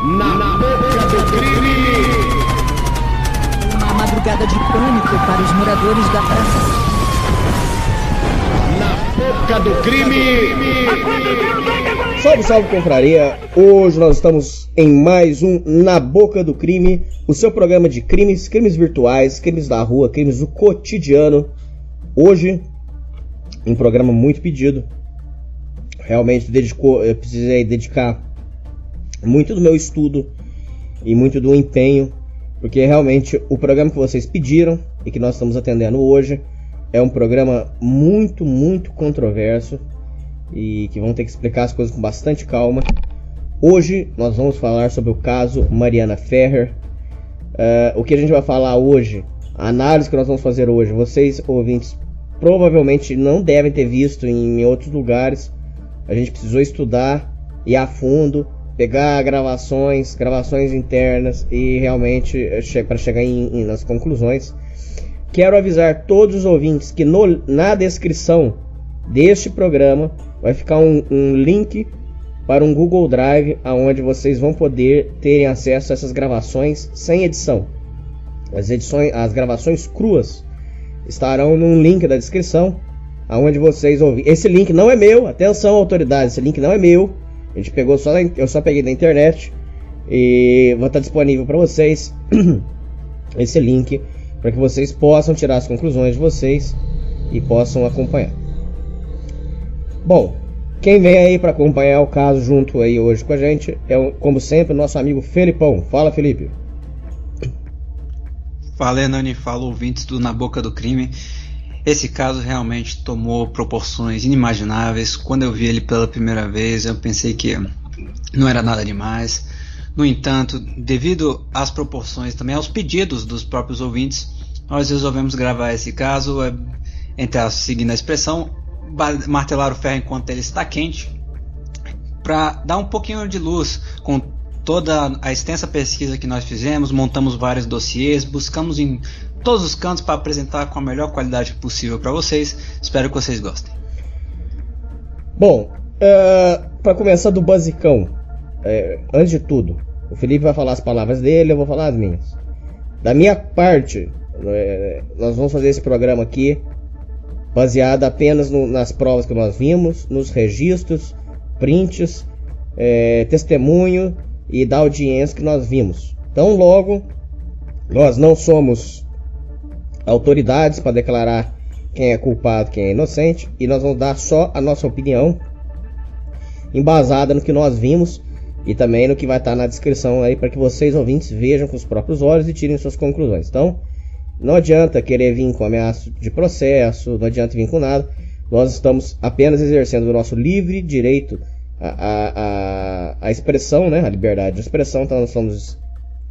Na boca do crime! Uma madrugada de pânico para os moradores da praça. Na boca do crime! Salve, salve, confraria! Hoje nós estamos em mais um Na Boca do Crime, o seu programa de crimes, crimes virtuais, crimes da rua, crimes do cotidiano. Hoje, um programa muito pedido. Realmente eu precisei dedicar muito do meu estudo e muito do empenho, porque realmente o programa que vocês pediram e que nós estamos atendendo hoje é um programa muito, muito controverso e que vão ter que explicar as coisas com bastante calma. Hoje nós vamos falar sobre o caso Mariana Ferrer. O que a gente vai falar hoje, a análise que nós vamos fazer hoje, vocês ouvintes provavelmente não devem ter visto em outros lugares. A gente precisou estudar, ir a fundo, pegar gravações internas e realmente para chegar nas conclusões. Quero avisar todos os ouvintes que na descrição deste programa vai ficar um link para um Google Drive, onde vocês vão poder terem acesso a essas gravações sem edição. As gravações cruas estarão num link da descrição, aonde vocês ouvirem. Esse link não é meu, atenção autoridades, esse link não é meu. A gente pegou eu só peguei da internet e vou estar disponível para vocês esse link para que vocês possam tirar as conclusões de vocês e possam acompanhar. Bom, quem vem aí para acompanhar o caso junto aí hoje com a gente é, como sempre, o nosso amigo Felipão. Fala, Felipe. Fala, Hernani, fala, ouvintes do Na Boca do Crime. Esse caso realmente tomou proporções inimagináveis. Quando eu vi ele pela primeira vez, eu pensei que não era nada demais. No entanto, devido às proporções, também aos pedidos dos próprios ouvintes, nós resolvemos gravar esse caso, seguindo a expressão, martelar o ferro enquanto ele está quente, para dar um pouquinho de luz com toda a extensa pesquisa que nós fizemos. Montamos vários dossiês, buscamos em todos os cantos para apresentar com a melhor qualidade possível para vocês. Espero que vocês gostem. Bom, para começar do basicão, antes de tudo, o Felipe vai falar as palavras dele, eu vou falar as minhas. Da minha parte, nós vamos fazer esse programa aqui baseado apenas nas provas que nós vimos, nos registros, prints, testemunho e da audiência que nós vimos. Então, logo, nós não somos autoridades para declarar quem é culpado, quem é inocente, e nós vamos dar só a nossa opinião embasada no que nós vimos e também no que vai estar na descrição aí para que vocês ouvintes vejam com os próprios olhos e tirem suas conclusões. Então, não adianta querer vir com ameaça de processo, não adianta vir com nada. Nós estamos apenas exercendo o nosso livre direito à expressão, né? A liberdade de expressão. Então nós estamos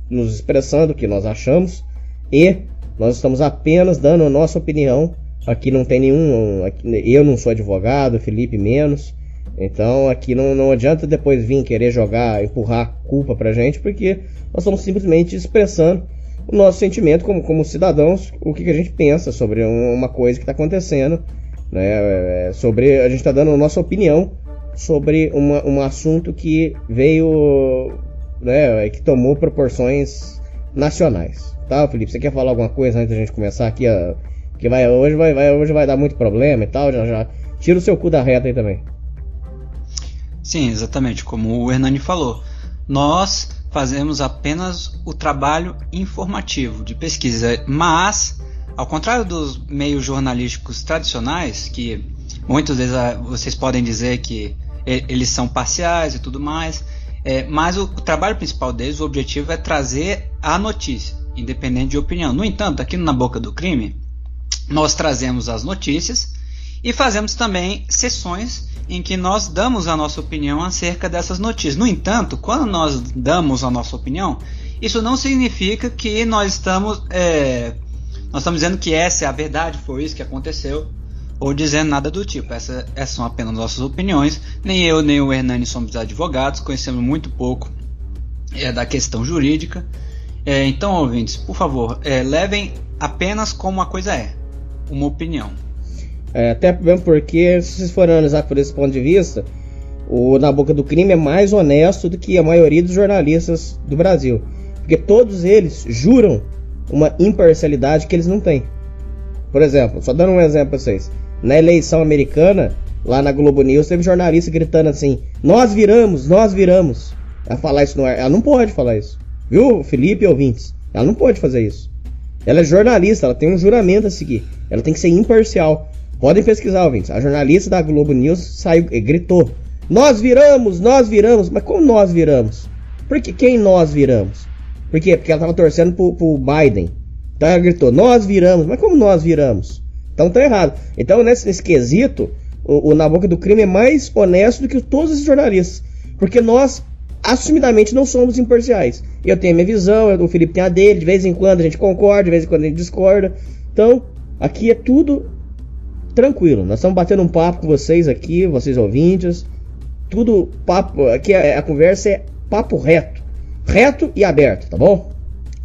nos expressando o que nós achamos e nós estamos apenas dando a nossa opinião. Aqui não tem eu não sou advogado, Felipe menos. Então aqui não adianta depois vir querer empurrar culpa pra gente, porque nós estamos simplesmente expressando o nosso sentimento como cidadãos, o que a gente pensa sobre uma coisa que está acontecendo, né? A gente está dando a nossa opinião sobre um assunto que veio, né, que tomou proporções nacionais. Tá, Felipe, você quer falar alguma coisa antes da gente começar aqui? Que hoje vai dar muito problema e tal, já tira o seu cu da reta aí também. Sim, exatamente, como o Hernani falou, nós fazemos apenas o trabalho informativo de pesquisa, mas, ao contrário dos meios jornalísticos tradicionais, que muitas vezes vocês podem dizer que eles são parciais e tudo mais, mas o trabalho principal deles, o objetivo é trazer a notícia, independente de opinião. No entanto, aqui no Na Boca do Crime, nós trazemos as notícias e fazemos também sessões em que nós damos a nossa opinião acerca dessas notícias. No entanto, quando nós damos a nossa opinião, isso não significa que nós estamos dizendo que essa é a verdade, foi isso que aconteceu, ou dizendo nada do tipo. Essas são apenas nossas opiniões. Nem eu nem o Hernani somos advogados, conhecemos muito pouco da questão jurídica. Então, ouvintes, por favor, levem apenas como a coisa é, uma opinião. Até mesmo porque, se vocês forem analisar por esse ponto de vista, o Na Boca do Crime é mais honesto do que a maioria dos jornalistas do Brasil. Porque todos eles juram uma imparcialidade que eles não têm. Por exemplo, só dando um exemplo pra vocês. Na eleição americana, lá na Globo News, teve jornalista gritando assim: nós viramos, nós viramos. Ela falar isso no ar. Ela não pode falar isso. Viu, Felipe e ouvintes? Ela não pode fazer isso. Ela é jornalista, ela tem um juramento a seguir. Ela tem que ser imparcial. Podem pesquisar, ouvintes. A jornalista da Globo News saiu, gritou: nós viramos, nós viramos. Mas como nós viramos? Por que quem nós viramos? Por quê? Porque ela estava torcendo pro Biden. Então ela gritou: nós viramos. Mas como nós viramos? Então tá errado. Então nesse quesito, o Na Boca do Crime é mais honesto do que todos esses jornalistas. Porque nós assumidamente não somos imparciais. Eu tenho a minha visão, o Felipe tem a dele, de vez em quando a gente concorda, de vez em quando a gente discorda. Então, aqui é tudo tranquilo. Nós estamos batendo um papo com vocês aqui, vocês ouvintes. Tudo papo, aqui a conversa é papo reto. Reto e aberto, tá bom?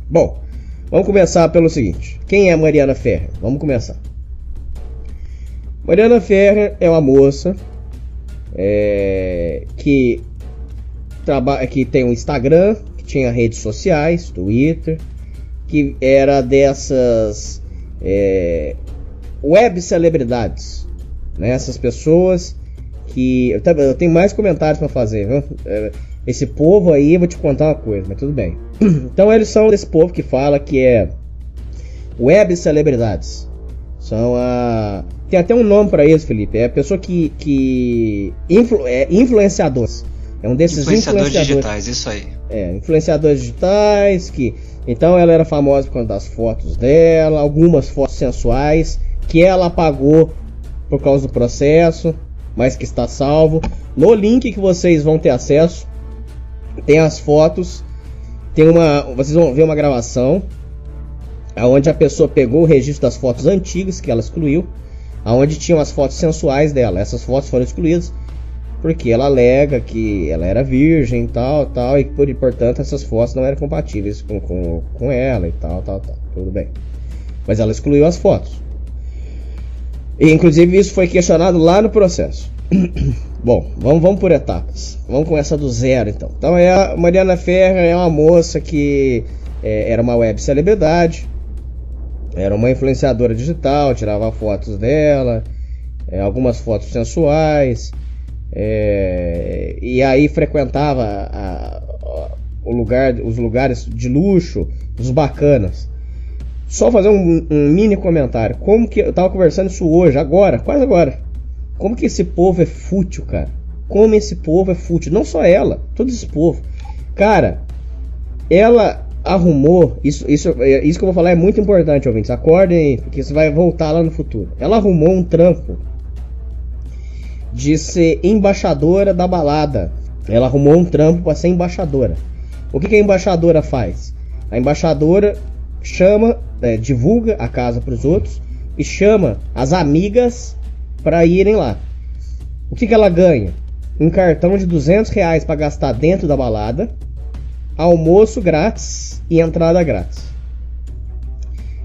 Bom, vamos começar pelo seguinte. Quem é Mariana Ferrer? Vamos começar. Mariana Ferrer é uma moça que tem um Instagram, que tinha redes sociais, Twitter, que era dessas web celebridades, né? Essas pessoas que... Eu tenho mais comentários para fazer, viu? Esse povo aí, eu vou te contar uma coisa, mas tudo bem. Então eles são desse povo que fala que é web celebridades. São tem até um nome para isso, Felipe. É a pessoa que influenciadores. É um desses influenciadores digitais, isso aí. Influenciadores digitais, então ela era famosa por conta das fotos dela, algumas fotos sensuais, que ela apagou por causa do processo, mas que está salvo. No link que vocês vão ter acesso, tem as fotos, vocês vão ver uma gravação, onde a pessoa pegou o registro das fotos antigas, que ela excluiu, onde tinham as fotos sensuais dela. Essas fotos foram excluídas, porque ela alega que ela era virgem e tal, e portanto essas fotos não eram compatíveis com ela e tal, tudo bem. Mas ela excluiu as fotos. E inclusive isso foi questionado lá no processo. Bom, vamos por etapas. Vamos começar do zero então. Então a Mariana Ferrer é uma moça que era uma web celebridade, era uma influenciadora digital, tirava fotos dela, algumas fotos sensuais. E aí frequentava os lugares de luxo, os bacanas. Só fazer um mini comentário. Como que eu tava conversando isso hoje, quase agora. Como que esse povo é fútil, cara? Como esse povo é fútil? Não só ela, todo esse povo. Cara, ela arrumou isso que eu vou falar é muito importante, ouvintes. Acordem aí, porque isso vai voltar lá no futuro. Ela arrumou um trampo de ser embaixadora da balada. Ela arrumou um trampo para ser embaixadora. O que a embaixadora faz? A embaixadora divulga a casa para os outros e chama as amigas para irem lá. O que ela ganha? Um cartão de R$200 para gastar dentro da balada, almoço grátis e entrada grátis.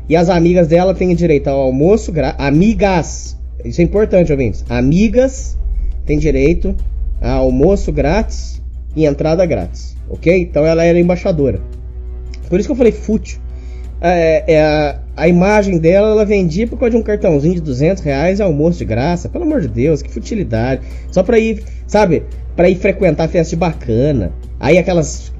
E as amigas dela têm direito ao almoço grátis. Amigas, isso é importante, ouvintes. Amigas têm direito a almoço grátis e entrada grátis, ok? Então ela era embaixadora. Por isso que eu falei fútil. A imagem dela, ela vendia por causa de um cartãozinho de R$200 e almoço de graça. Pelo amor de Deus, que futilidade. Só pra ir, sabe, pra ir frequentar festa de bacana. Aí aquelas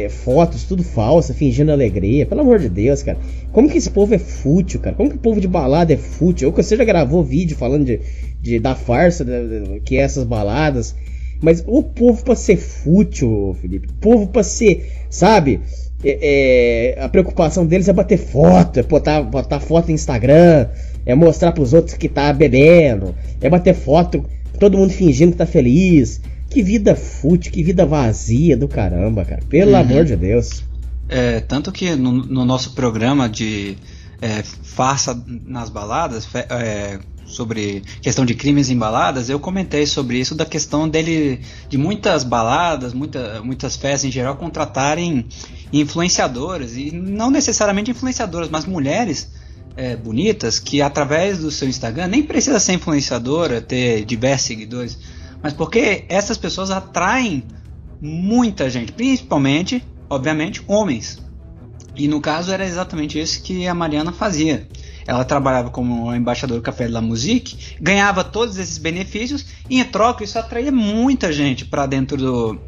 fotos tudo falsa, fingindo alegria. Pelo amor de Deus, cara. Como que esse povo é fútil, cara? Como que o povo de balada é fútil? Ou que você já gravou vídeo falando da farsa que é essas baladas. Mas o povo pra ser fútil, Felipe. O povo pra ser, sabe... a preocupação deles é bater foto, é botar foto no Instagram, é mostrar pros outros que tá bebendo, é bater foto, todo mundo fingindo que tá feliz. Que vida fútil, que vida vazia do caramba, cara. Pelo amor de Deus. Tanto que no nosso programa de farsa nas baladas, sobre questão de crimes em baladas, eu comentei sobre isso, da questão de muitas baladas, muitas festas em geral contratarem influenciadoras, e não necessariamente influenciadoras, mas mulheres bonitas, que através do seu Instagram, nem precisa ser influenciadora, ter diversos seguidores, mas porque essas pessoas atraem muita gente, principalmente, obviamente, homens. E no caso era exatamente isso que a Mariana fazia. Ela trabalhava como embaixadora do Café de la Musique, ganhava todos esses benefícios e em troca isso atraía muita gente para dentro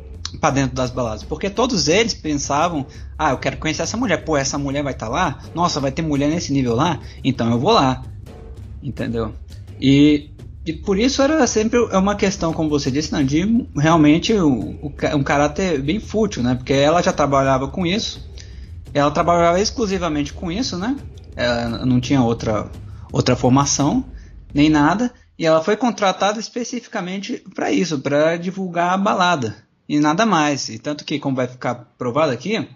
das baladas, porque todos eles pensavam, eu quero conhecer essa mulher, pô, essa mulher vai estar lá, nossa, vai ter mulher nesse nível lá, então eu vou lá, entendeu? E por isso era sempre uma questão, como você disse, não, de realmente um caráter bem fútil, né? Porque ela já trabalhava com isso, ela trabalhava exclusivamente com isso, né? Ela não tinha outra formação, nem nada, e ela foi contratada especificamente para isso, para divulgar a balada, e nada mais. E tanto que, como vai ficar provado aqui,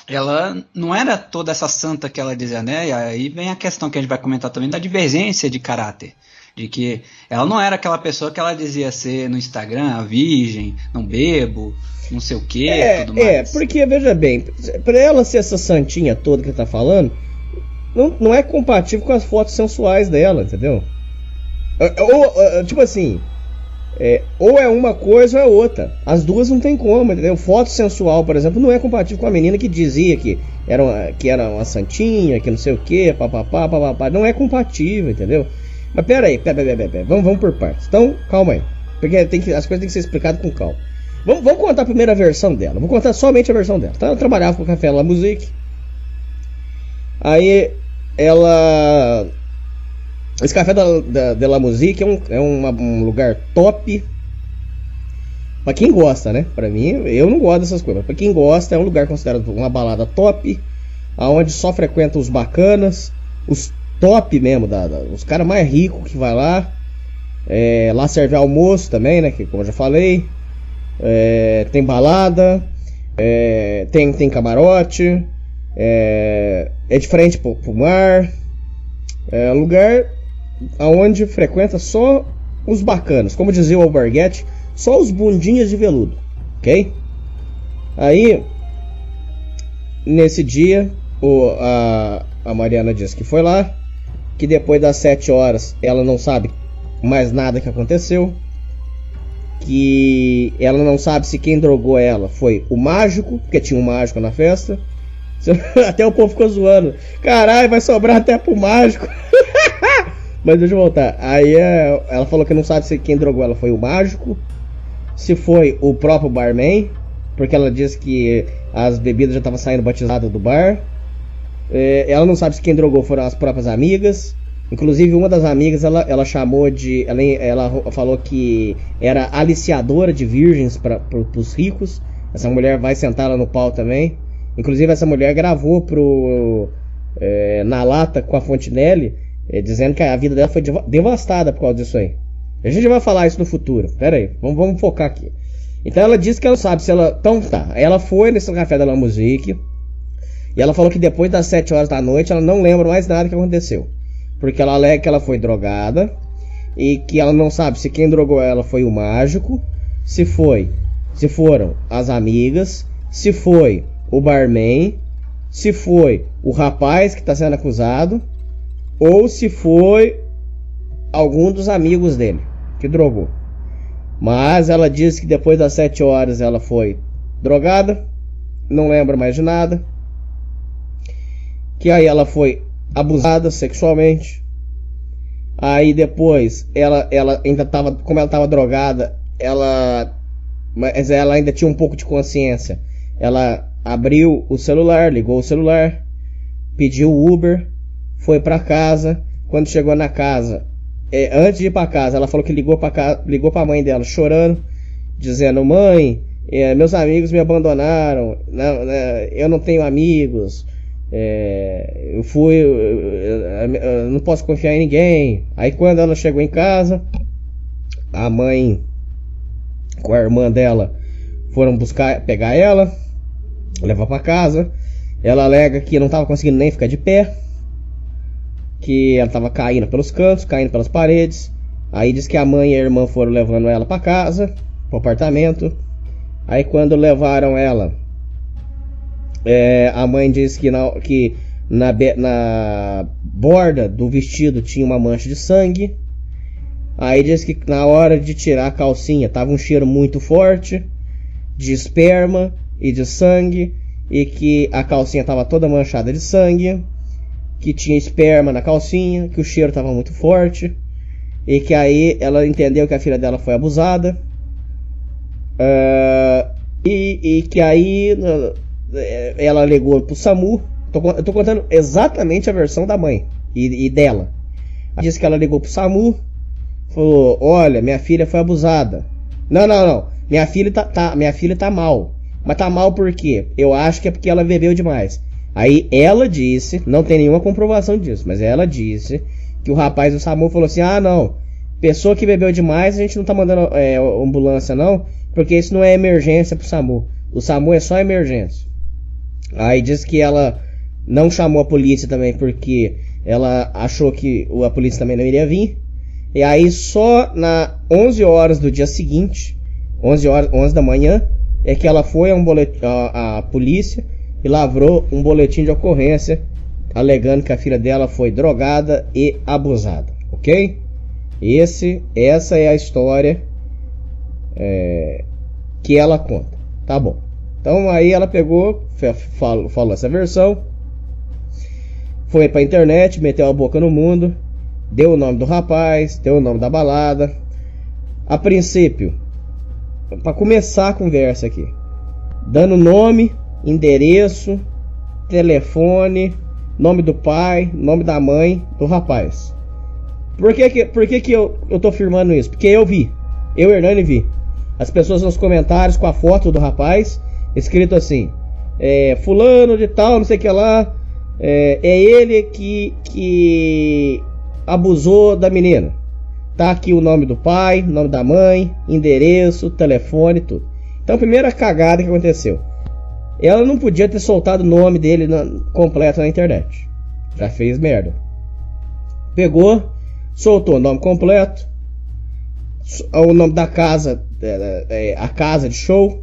ela não era toda essa santa que ela dizia, né? E aí vem a questão que a gente vai comentar também da divergência de caráter. De que ela não era aquela pessoa que ela dizia ser no Instagram, a virgem, não bebo, não sei o que, tudo mais. Porque, veja bem, pra ela ser essa santinha toda que tá falando, não é compatível com as fotos sensuais dela, entendeu? Ou, tipo assim, ou é uma coisa ou é outra. As duas não tem como, entendeu? Foto sensual, por exemplo, não é compatível com a menina que dizia que era uma santinha, que não sei o que, papapá. Não é compatível, entendeu? Mas peraí, vamos por partes. Então, calma aí, porque as coisas têm que ser explicadas com calma. Vamos contar a primeira versão dela. Vou contar somente a versão dela. Então, ela trabalhava com o Café La Musique. Aí esse Café de la Musique é um lugar top pra quem gosta, né? Pra mim, eu não gosto dessas coisas, mas pra quem gosta é um lugar considerado uma balada top, aonde só frequentam os bacanas, os top mesmo, os caras mais ricos que vai lá. Lá serve almoço também, né? Que, como eu já falei, tem balada, tem camarote, é de frente pro mar. É um lugar onde frequenta só os bacanas, como dizia o Albarguete, só os bundinhas de veludo, ok? Aí, nesse dia, a Mariana disse que foi lá, que depois das 7 horas ela não sabe mais nada que aconteceu, que ela não sabe se quem drogou ela foi o mágico, porque tinha um mágico na festa. Até o povo ficou zoando, caralho, vai sobrar até pro mágico. Mas deixa eu voltar. Aí ela falou que não sabe se quem drogou ela foi o mágico, se foi o próprio barman, porque ela disse que as bebidas já estavam saindo batizadas do bar. Ela não sabe se quem drogou foram as próprias amigas. Inclusive uma das amigas ela chamou de... Ela falou que era aliciadora de virgens pros ricos. Essa mulher vai sentar lá no pau também. Inclusive essa mulher gravou na lata com a Fontenelle, dizendo que a vida dela foi devastada por causa disso aí. A gente vai falar isso no futuro. Pera aí, vamos focar aqui. Então ela disse que ela não sabe se ela... Então tá, ela foi nesse Café de la Musique e ela falou que depois das 7 horas da noite ela não lembra mais nada que aconteceu, porque ela alega que ela foi drogada e que ela não sabe se quem drogou ela foi o mágico, se foram as amigas, se foi o barman, se foi o rapaz que está sendo acusado, ou se foi algum dos amigos dele que drogou. Mas ela disse que depois das 7 horas ela foi drogada, não lembra mais de nada, que aí ela foi abusada sexualmente. Aí depois ela ainda estava, como ela estava drogada, mas ela ainda tinha um pouco de consciência. Ela abriu o celular, ligou o celular, pediu o Uber, foi pra casa. Quando chegou na casa, antes de ir pra casa, ela falou que ligou pra mãe dela chorando, dizendo: mãe, meus amigos me abandonaram, eu não tenho amigos, eu não posso confiar em ninguém. Aí quando ela chegou em casa, a mãe com a irmã dela foram pegar ela, levar pra casa. Ela alega que não estava conseguindo nem ficar de pé, que ela estava caindo pelos cantos, caindo pelas paredes. Aí diz que a mãe e a irmã foram levando ela pra casa, pro apartamento. Aí quando levaram ela, a mãe disse que na borda do vestido tinha uma mancha de sangue. Aí diz que na hora de tirar a calcinha tava um cheiro muito forte de esperma e de sangue, e que a calcinha tava toda manchada de sangue, que tinha esperma na calcinha, que o cheiro tava muito forte, e que aí ela entendeu que a filha dela foi abusada, e que aí ela alegou pro SAMU. Eu tô contando exatamente a versão da mãe e dela. Ela disse que ela ligou pro SAMU, falou: olha, minha filha foi abusada. Não. Minha filha tá mal. Mas tá mal por quê? Eu acho que é porque ela bebeu demais. Aí ela disse, não tem nenhuma comprovação disso, mas ela disse que o rapaz do SAMU falou assim: ah, não, pessoa que bebeu demais a gente não tá mandando ambulância não, porque isso não é emergência pro SAMU. O SAMU é só emergência. Aí disse que ela não chamou a polícia também porque ela achou que a polícia também não iria vir. E aí só na 11 horas do dia seguinte, 11 da manhã, é que ela foi a polícia e lavrou um boletim de ocorrência alegando que a filha dela foi drogada e abusada, ok? Essa é a história que ela conta, tá bom? Então aí ela pegou, falou essa versão, foi pra internet, meteu a boca no mundo, deu o nome do rapaz, deu o nome da balada. A princípio, para começar a conversa aqui, dando nome, endereço, telefone, nome do pai, nome da mãe do rapaz. Por que eu tô afirmando isso? Porque eu vi, eu, Hernani, vi as pessoas nos comentários com a foto do rapaz, escrito assim: fulano de tal, não sei o que lá, é ele que abusou da menina. Tá aqui o nome do pai, nome da mãe, endereço, telefone, tudo. Então a primeira cagada que aconteceu, ela não podia ter soltado o nome dele completo na internet. Já fez merda. Pegou, soltou o nome completo, o nome da casa, a casa de show.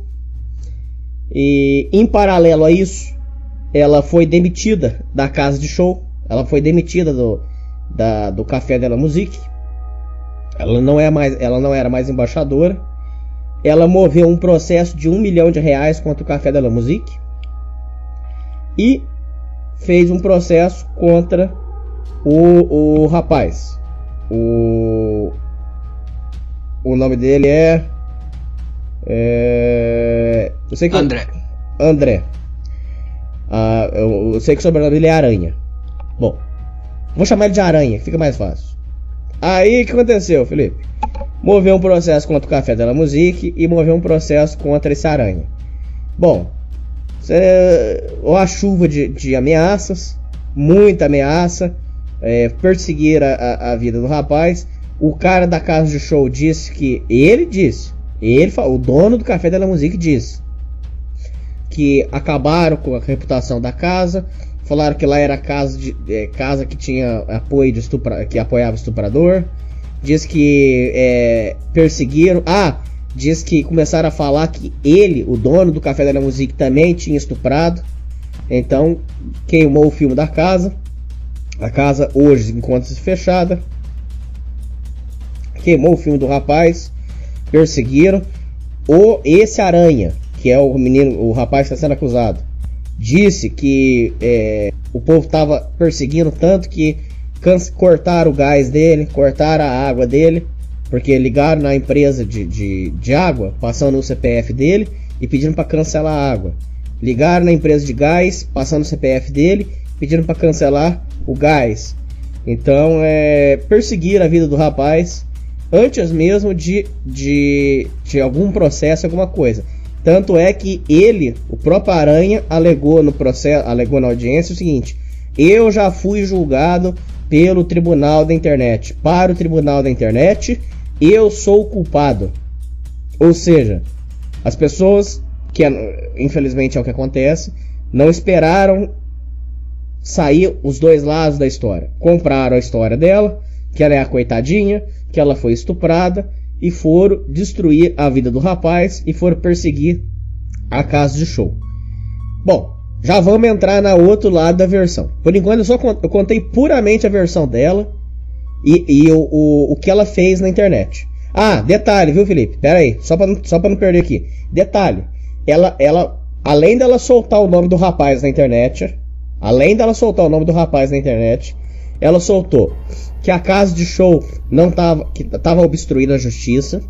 E em paralelo a isso, ela foi demitida da casa de show. Ela foi demitida do Café de la Musique. Ela não era mais embaixadora. Ela moveu um processo de R$1 milhão contra o Café de la Musique. E fez um processo contra o rapaz. O nome dele eu sei que André. Eu sei que o sobrenome dele é Aranha. Bom, vou chamar ele de Aranha, que fica mais fácil. Aí o que aconteceu, Felipe? Moveu um processo contra o Café de la Musique e moveu um processo contra esse Aranha. Bom, a chuva de ameaças, muita ameaça, perseguir a vida do rapaz. O cara da casa de show disse que o dono do Café de la Musique disse que acabaram com a reputação da casa. Falaram que lá era casa que tinha apoio que apoiava estuprador. Diz que perseguiram. Diz que começaram a falar que ele, o dono do Café de la Musique, também tinha estuprado. Então queimou o filme da casa. A casa hoje encontra-se fechada. Queimou o filme do rapaz. Perseguiram. Esse Aranha, que é o rapaz que está sendo acusado, disse que o povo estava perseguindo tanto que cortaram o gás dele, cortaram a água dele, porque ligaram na empresa de água, passando o CPF dele e pedindo para cancelar a água. Ligaram na empresa de gás, passando o CPF dele, pedindo para cancelar o gás. Então, perseguiram a vida do rapaz antes mesmo de algum processo, alguma coisa. Tanto é que ele, o próprio Aranha, alegou na audiência o seguinte: eu já fui julgado pelo Tribunal da Internet. Para o Tribunal da Internet, eu sou o culpado. Ou seja, as pessoas, que infelizmente é o que acontece, não esperaram sair os dois lados da história. Compraram a história dela, que ela é a coitadinha, que ela foi estuprada, e foram destruir a vida do rapaz e foram perseguir a casa de show. Bom, já vamos entrar no outro lado da versão. Por enquanto eu contei puramente a versão dela e o que ela fez na internet. Ah, detalhe, viu, Felipe? Pera aí, só pra não perder aqui. Detalhe, ela, além dela soltar o nome do rapaz na internet, ela soltou que a casa de show que tava obstruindo a justiça.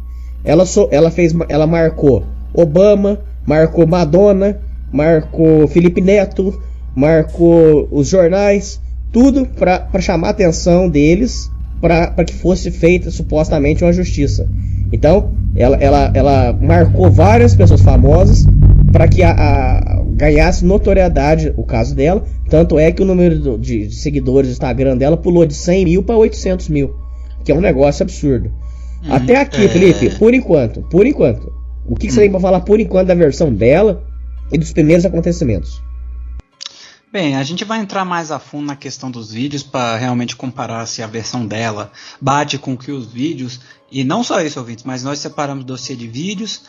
Ela marcou Obama, marcou Madonna, marcou Felipe Neto, marcou os jornais, tudo pra chamar a atenção deles, para que fosse feita supostamente uma justiça. Então, ela marcou várias pessoas famosas para que ganhasse notoriedade o caso dela. Tanto é que o número de seguidores do Instagram dela pulou de 100 mil para 800 mil, que é um negócio absurdo. Até aqui, Felipe, por enquanto, o que você tem para falar por enquanto da versão dela e dos primeiros acontecimentos? Bem, a gente vai entrar mais a fundo na questão dos vídeos para realmente comparar se a versão dela bate com que os vídeos, e não só isso, ouvintes, mas nós separamos dossiê de vídeos,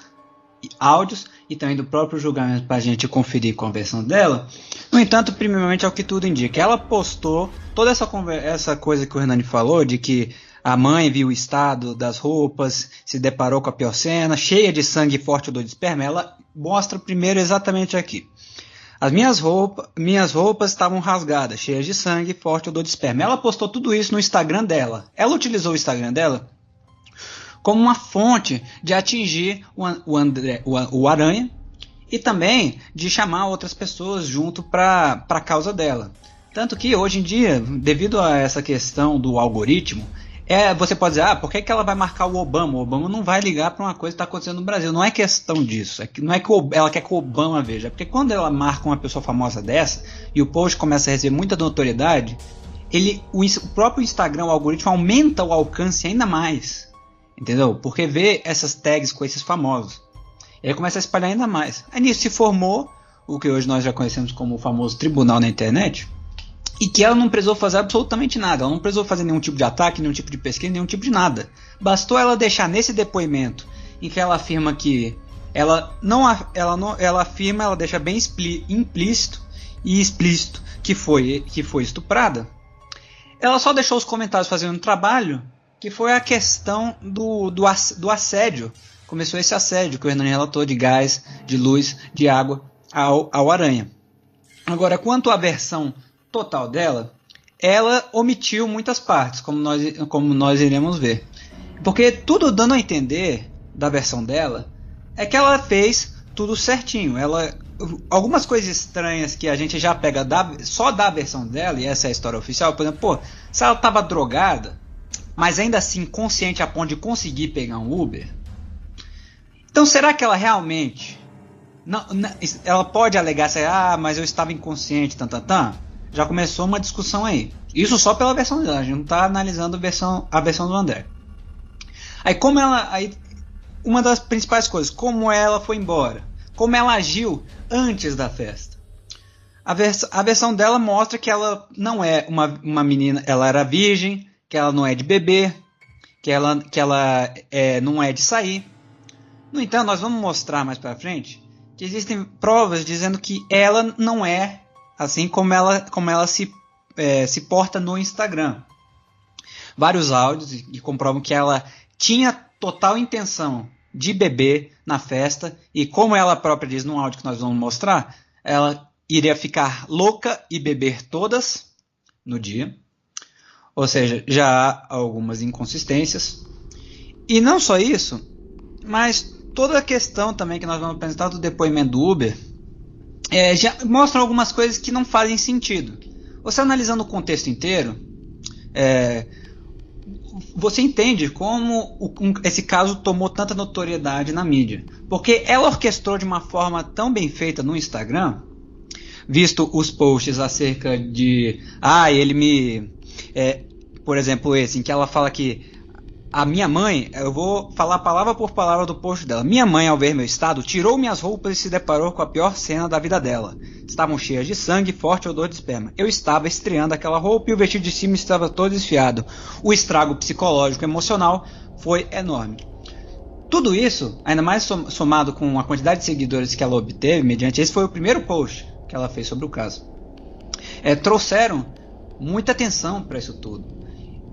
áudios e também do próprio julgamento para a gente conferir com a versão dela. No entanto, primeiramente, é o que tudo indica. Ela postou toda essa coisa que o Hernani falou, de que a mãe viu o estado das roupas, se deparou com a pior cena, cheia de sangue forte odor de esperma. Ela mostra primeiro exatamente aqui. As minhas roupas estavam rasgadas, cheias de sangue, forte odor de esperma. Ela postou tudo isso no Instagram dela. Ela utilizou o Instagram dela como uma fonte de atingir o Aranha e também de chamar outras pessoas junto para a causa dela. Tanto que hoje em dia, devido a essa questão do algoritmo, você pode dizer, por que ela vai marcar o Obama? O Obama não vai ligar para uma coisa que está acontecendo no Brasil. Não é questão disso. Não é que ela quer que o Obama veja. É porque quando ela marca uma pessoa famosa dessa e o post começa a receber muita notoriedade, o próprio Instagram, o algoritmo, aumenta o alcance ainda mais. Entendeu? Porque vê essas tags com esses famosos. E aí começa a espalhar ainda mais. Aí nisso se formou o que hoje nós já conhecemos como o famoso tribunal na internet. E que ela não precisou fazer absolutamente nada. Ela não precisou fazer nenhum tipo de ataque, nenhum tipo de pesquisa, nenhum tipo de nada. Bastou ela deixar nesse depoimento em que ela afirma que ela deixa bem implícito e explícito que foi estuprada. Ela só deixou os comentários fazendo um trabalho, que foi a questão do assédio. Começou esse assédio que o Hernani relatou, de gás, de luz, de água ao Aranha. Agora, quanto à versão total dela, ela omitiu muitas partes, como nós iremos ver. Porque tudo dando a entender da versão dela é que ela fez tudo certinho. Algumas coisas estranhas que a gente já pega só da versão dela, e essa é a história oficial, por exemplo, se ela estava drogada, mas ainda assim consciente a ponto de conseguir pegar um Uber, então será que ela realmente ela pode alegar assim, mas eu estava inconsciente, Já começou uma discussão aí. Isso só pela versão dela, a gente não está analisando a versão do André. Uma das principais coisas, como ela foi embora, como ela agiu antes da festa. A versão dela mostra que ela não é uma menina, ela era virgem, que ela não é de beber, que ela não é de sair. No entanto, nós vamos mostrar mais para frente que existem provas dizendo que ela não é assim como ela se porta no Instagram. Vários áudios que comprovam que ela tinha total intenção de beber na festa, e como ela própria diz no áudio que nós vamos mostrar, ela iria ficar louca e beber todas no dia. Ou seja, já há algumas inconsistências. E não só isso, mas toda a questão também que nós vamos apresentar do depoimento do Uber já mostram algumas coisas que não fazem sentido. Você analisando o contexto inteiro, você entende como esse caso tomou tanta notoriedade na mídia. Porque ela orquestrou de uma forma tão bem feita no Instagram, visto os posts acerca de... por exemplo, esse, em que ela fala que a minha mãe, eu vou falar palavra por palavra do post dela. Minha mãe, ao ver meu estado, tirou minhas roupas e se deparou com a pior cena da vida dela. Estavam cheias de sangue, forte odor de esperma. Eu estava estreando aquela roupa e o vestido de cima estava todo desfiado. O estrago psicológico e emocional foi enorme. Tudo isso, ainda mais somado com a quantidade de seguidores que ela obteve, mediante esse foi o primeiro post que ela fez sobre o caso, trouxeram muita atenção para isso tudo.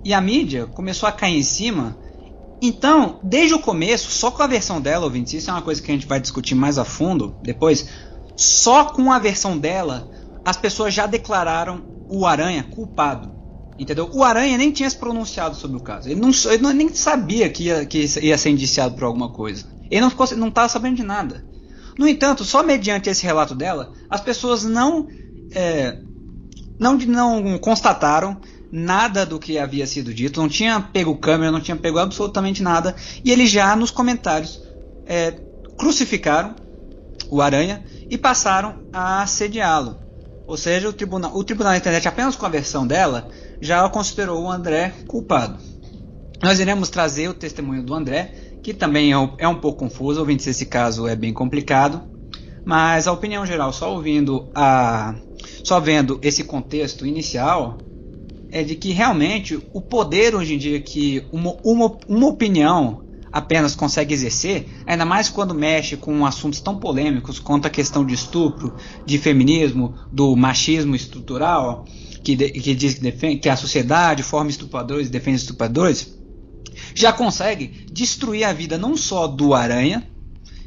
E a mídia começou a cair em cima. Então, desde o começo, só com a versão dela, ouvintes, isso é uma coisa que a gente vai discutir mais a fundo depois, só com a versão dela, as pessoas já declararam o Aranha culpado. Entendeu? O Aranha nem tinha se pronunciado sobre o caso. Ele nem sabia que ia ser indiciado por alguma coisa. Ele não estava sabendo de nada. No entanto, só mediante esse relato dela, as pessoas não constataram nada do que havia sido dito, não tinha pego câmera, não tinha pego absolutamente nada, e eles já nos comentários crucificaram o Aranha e passaram a assediá-lo. Ou seja, o tribunal da internet, apenas com a versão dela, já considerou o André culpado. Nós iremos trazer o testemunho do André, que também é um pouco confuso, ouvindo se esse caso é bem complicado, mas a opinião geral, só vendo esse contexto inicial, é de que realmente o poder hoje em dia que uma opinião apenas consegue exercer, ainda mais quando mexe com assuntos tão polêmicos quanto a questão de estupro, de feminismo, do machismo estrutural, que diz que a sociedade forma estupradores e defende estupradores, já consegue destruir a vida não só do Aranha,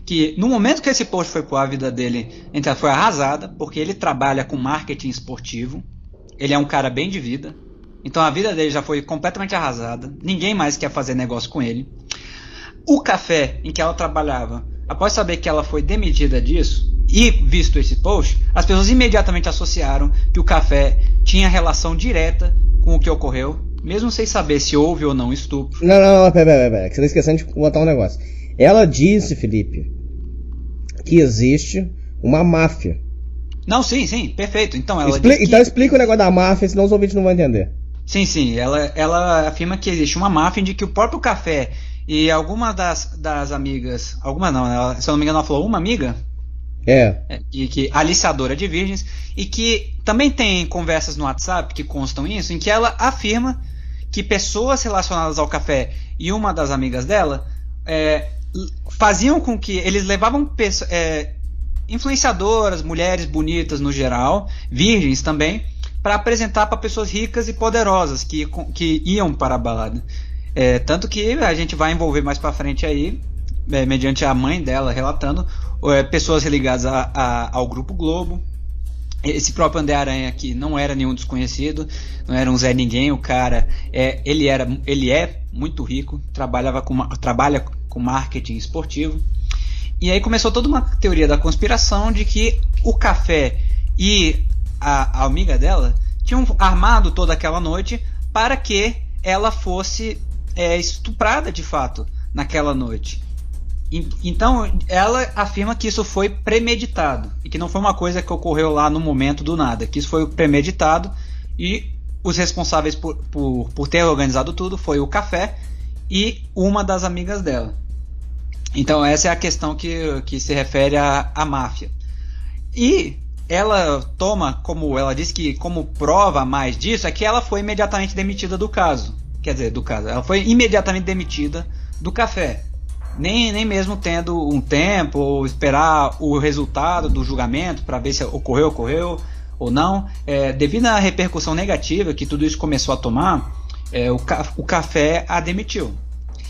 que no momento que esse post foi pro ar, a vida dele foi arrasada, porque ele trabalha com marketing esportivo, ele é um cara bem de vida, então a vida dele já foi completamente arrasada, ninguém mais quer fazer negócio com ele. O café em que ela trabalhava, após saber que ela foi demitida disso e visto esse post, as pessoas imediatamente associaram que o café tinha relação direta com o que ocorreu, mesmo sem saber se houve ou não estupro. Não, pera, que você está esquecendo de botar um negócio. Ela disse, Felipe, que existe uma máfia. Não, sim, perfeito. Então ela disse que... Então explica o negócio da máfia, senão os ouvintes não vão entender. Sim, ela afirma que existe uma máfia de que o próprio café e alguma das amigas, alguma não, se eu não me engano ela falou uma amiga, que aliciadora de virgens, e que também tem conversas no WhatsApp que constam isso, em que ela afirma que pessoas relacionadas ao café e uma das amigas dela faziam com que eles levavam influenciadoras, mulheres bonitas no geral, virgens também, para apresentar para pessoas ricas e poderosas que iam para a balada. Tanto que a gente vai envolver mais para frente aí, mediante a mãe dela relatando, pessoas ligadas ao Grupo Globo. Esse próprio André Aranha aqui não era nenhum desconhecido, não era um Zé Ninguém, o cara ele é muito rico, trabalha com marketing esportivo. E aí começou toda uma teoria da conspiração de que o café e a amiga dela tinham armado toda aquela noite para que ela fosse estuprada de fato naquela noite. Então ela afirma que isso foi premeditado e que não foi uma coisa que ocorreu lá no momento do nada, que isso foi premeditado, e os responsáveis por ter organizado tudo foi o café e uma das amigas dela. Então essa é a questão que se refere à máfia. E ela toma, como ela diz, que como prova mais disso é que ela foi imediatamente demitida do caso. Quer dizer, ela foi imediatamente demitida do café. Nem mesmo tendo um tempo ou esperar o resultado do julgamento para ver se ocorreu ou não. Devido à repercussão negativa que tudo isso começou a tomar, o café a demitiu.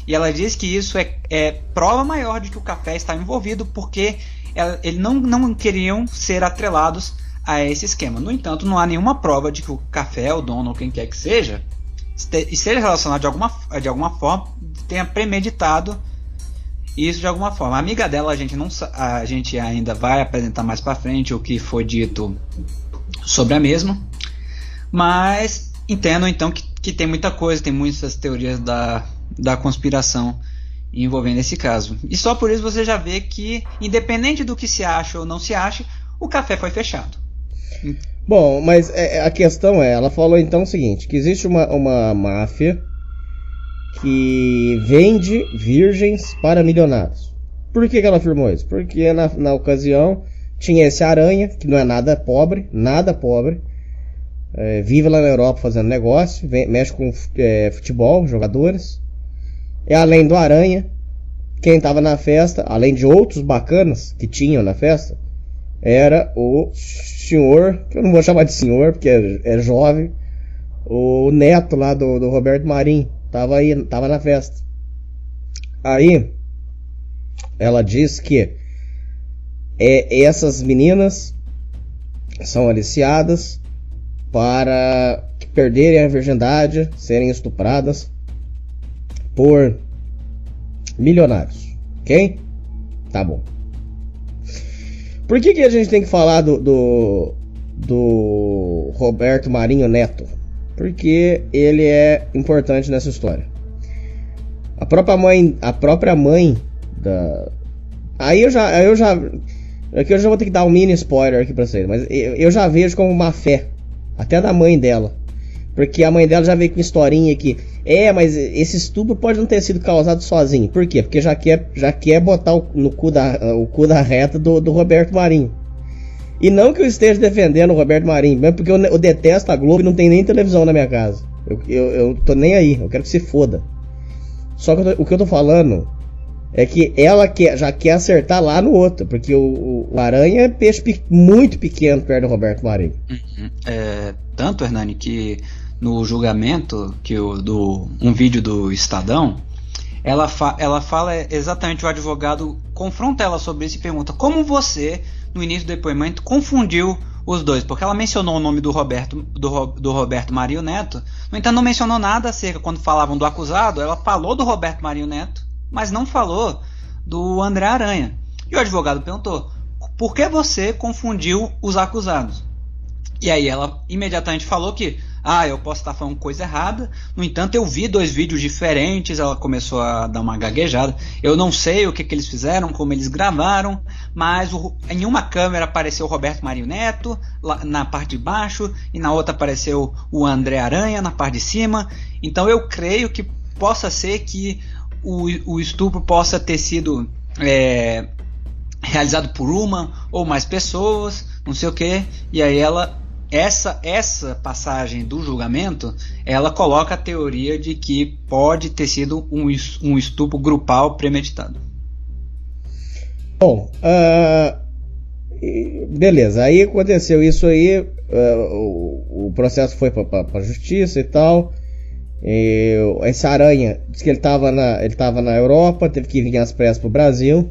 E ela diz que isso é prova maior de que o café está envolvido, porque eles não queriam ser atrelados a esse esquema. No entanto, não há nenhuma prova de que o café, o dono ou quem quer que seja, esteja relacionado de alguma forma, tenha premeditado isso de alguma forma. A amiga dela, a gente ainda vai apresentar mais para frente o que foi dito sobre a mesma, mas entendo então que tem muita coisa, tem muitas teorias da conspiração envolvendo esse caso. E só por isso você já vê que, independente do que se acha ou não se acha, o café foi fechado. Bom, mas a questão ela falou então o seguinte, que existe uma máfia que vende virgens para milionários. Por que ela afirmou isso? Porque na ocasião tinha esse Aranha, que não é nada pobre, vive lá na Europa fazendo negócio, mexe com futebol, jogadores. E além do Aranha, quem estava na festa, além de outros bacanas que tinham na festa, era o senhor, que eu não vou chamar de senhor porque é jovem, o neto lá do Roberto Marinho tava na festa. Aí ela diz que essas meninas são aliciadas para perderem a virgindade, serem estupradas por milionários, ok? Tá bom. Por que a gente tem que falar do Roberto Marinho Neto? Porque ele é importante nessa história. A própria mãe da... Aqui eu já vou ter que dar um mini spoiler aqui pra vocês, mas eu já vejo como má fé, até da mãe dela. Porque a mãe dela já veio com historinha que mas esse estupro pode não ter sido causado sozinho. Por quê? Porque já quer botar o cu da reta do Roberto Marinho. E não que eu esteja defendendo o Roberto Marinho, mesmo porque eu detesto a Globo e não tem nem televisão na minha casa. Eu tô nem aí, eu quero que se foda. Só que o que eu tô falando é que ela já quer acertar lá no outro, porque o Aranha é peixe muito pequeno perto do Roberto Marinho. Tanto, Hernani, que no julgamento um vídeo do Estadão, ela fala exatamente, o advogado confronta ela sobre isso e pergunta como você, no início do depoimento, confundiu os dois, porque ela mencionou o nome do Roberto Marinho Neto, no entanto não mencionou nada acerca, quando falavam do acusado, ela falou do Roberto Marinho Neto, mas não falou do André Aranha. E o advogado perguntou, por que você confundiu os acusados? E aí ela imediatamente falou que eu posso estar falando coisa errada, no entanto eu vi 2 vídeos diferentes. Ela começou a dar uma gaguejada. Eu não sei o que eles fizeram, como eles gravaram, mas em uma câmera apareceu o Roberto Marinho Neto lá na parte de baixo, e na outra apareceu o André Aranha na parte de cima. Então eu creio que possa ser que o estupro possa ter sido realizado por uma ou mais pessoas, não sei o que. E aí essa passagem do julgamento, ela coloca a teoria de que pode ter sido um estupro grupal premeditado. Bom, beleza, aí aconteceu isso aí, o processo foi pra justiça e tal. Esse Aranha disse que ele tava na Europa, teve que vir às pressas pro Brasil.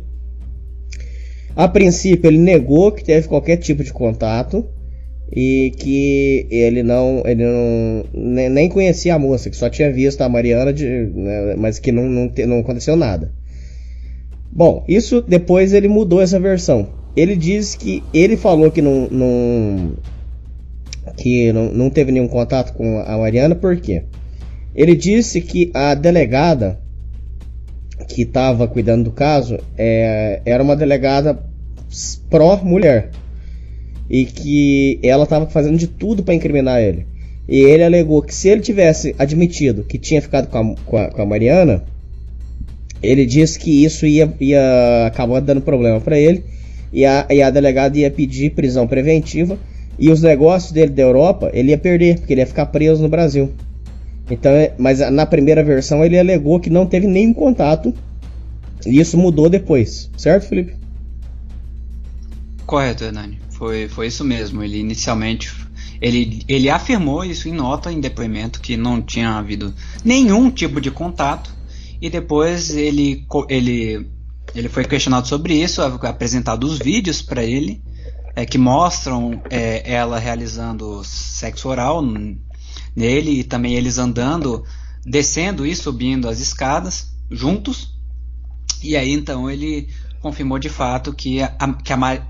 A princípio ele negou que teve qualquer tipo de contato e que ele nem conhecia a moça, que só tinha visto a Mariana, mas que não aconteceu nada. Bom, isso depois ele mudou essa versão. Ele diz que ele falou que não teve nenhum contato com a Mariana. Por quê? Ele disse que a delegada que estava cuidando do caso era uma delegada pró-mulher e que ela estava fazendo de tudo para incriminar ele. E ele alegou que se ele tivesse admitido que tinha ficado com a Mariana, ele disse que isso ia acabar dando problema para ele, e a delegada ia pedir prisão preventiva, e os negócios dele da Europa ele ia perder, porque ele ia ficar preso no Brasil. Então, mas na primeira versão ele alegou que não teve nenhum contato, e isso mudou depois, certo, Felipe? Correto, Hernani. Foi isso mesmo. Ele inicialmente ele afirmou isso em nota, em depoimento, que não tinha havido nenhum tipo de contato, e depois ele foi questionado sobre isso, apresentado os vídeos para ele que mostram ela realizando sexo oral nele, e também eles andando, descendo e subindo as escadas juntos. E aí então ele confirmou de fato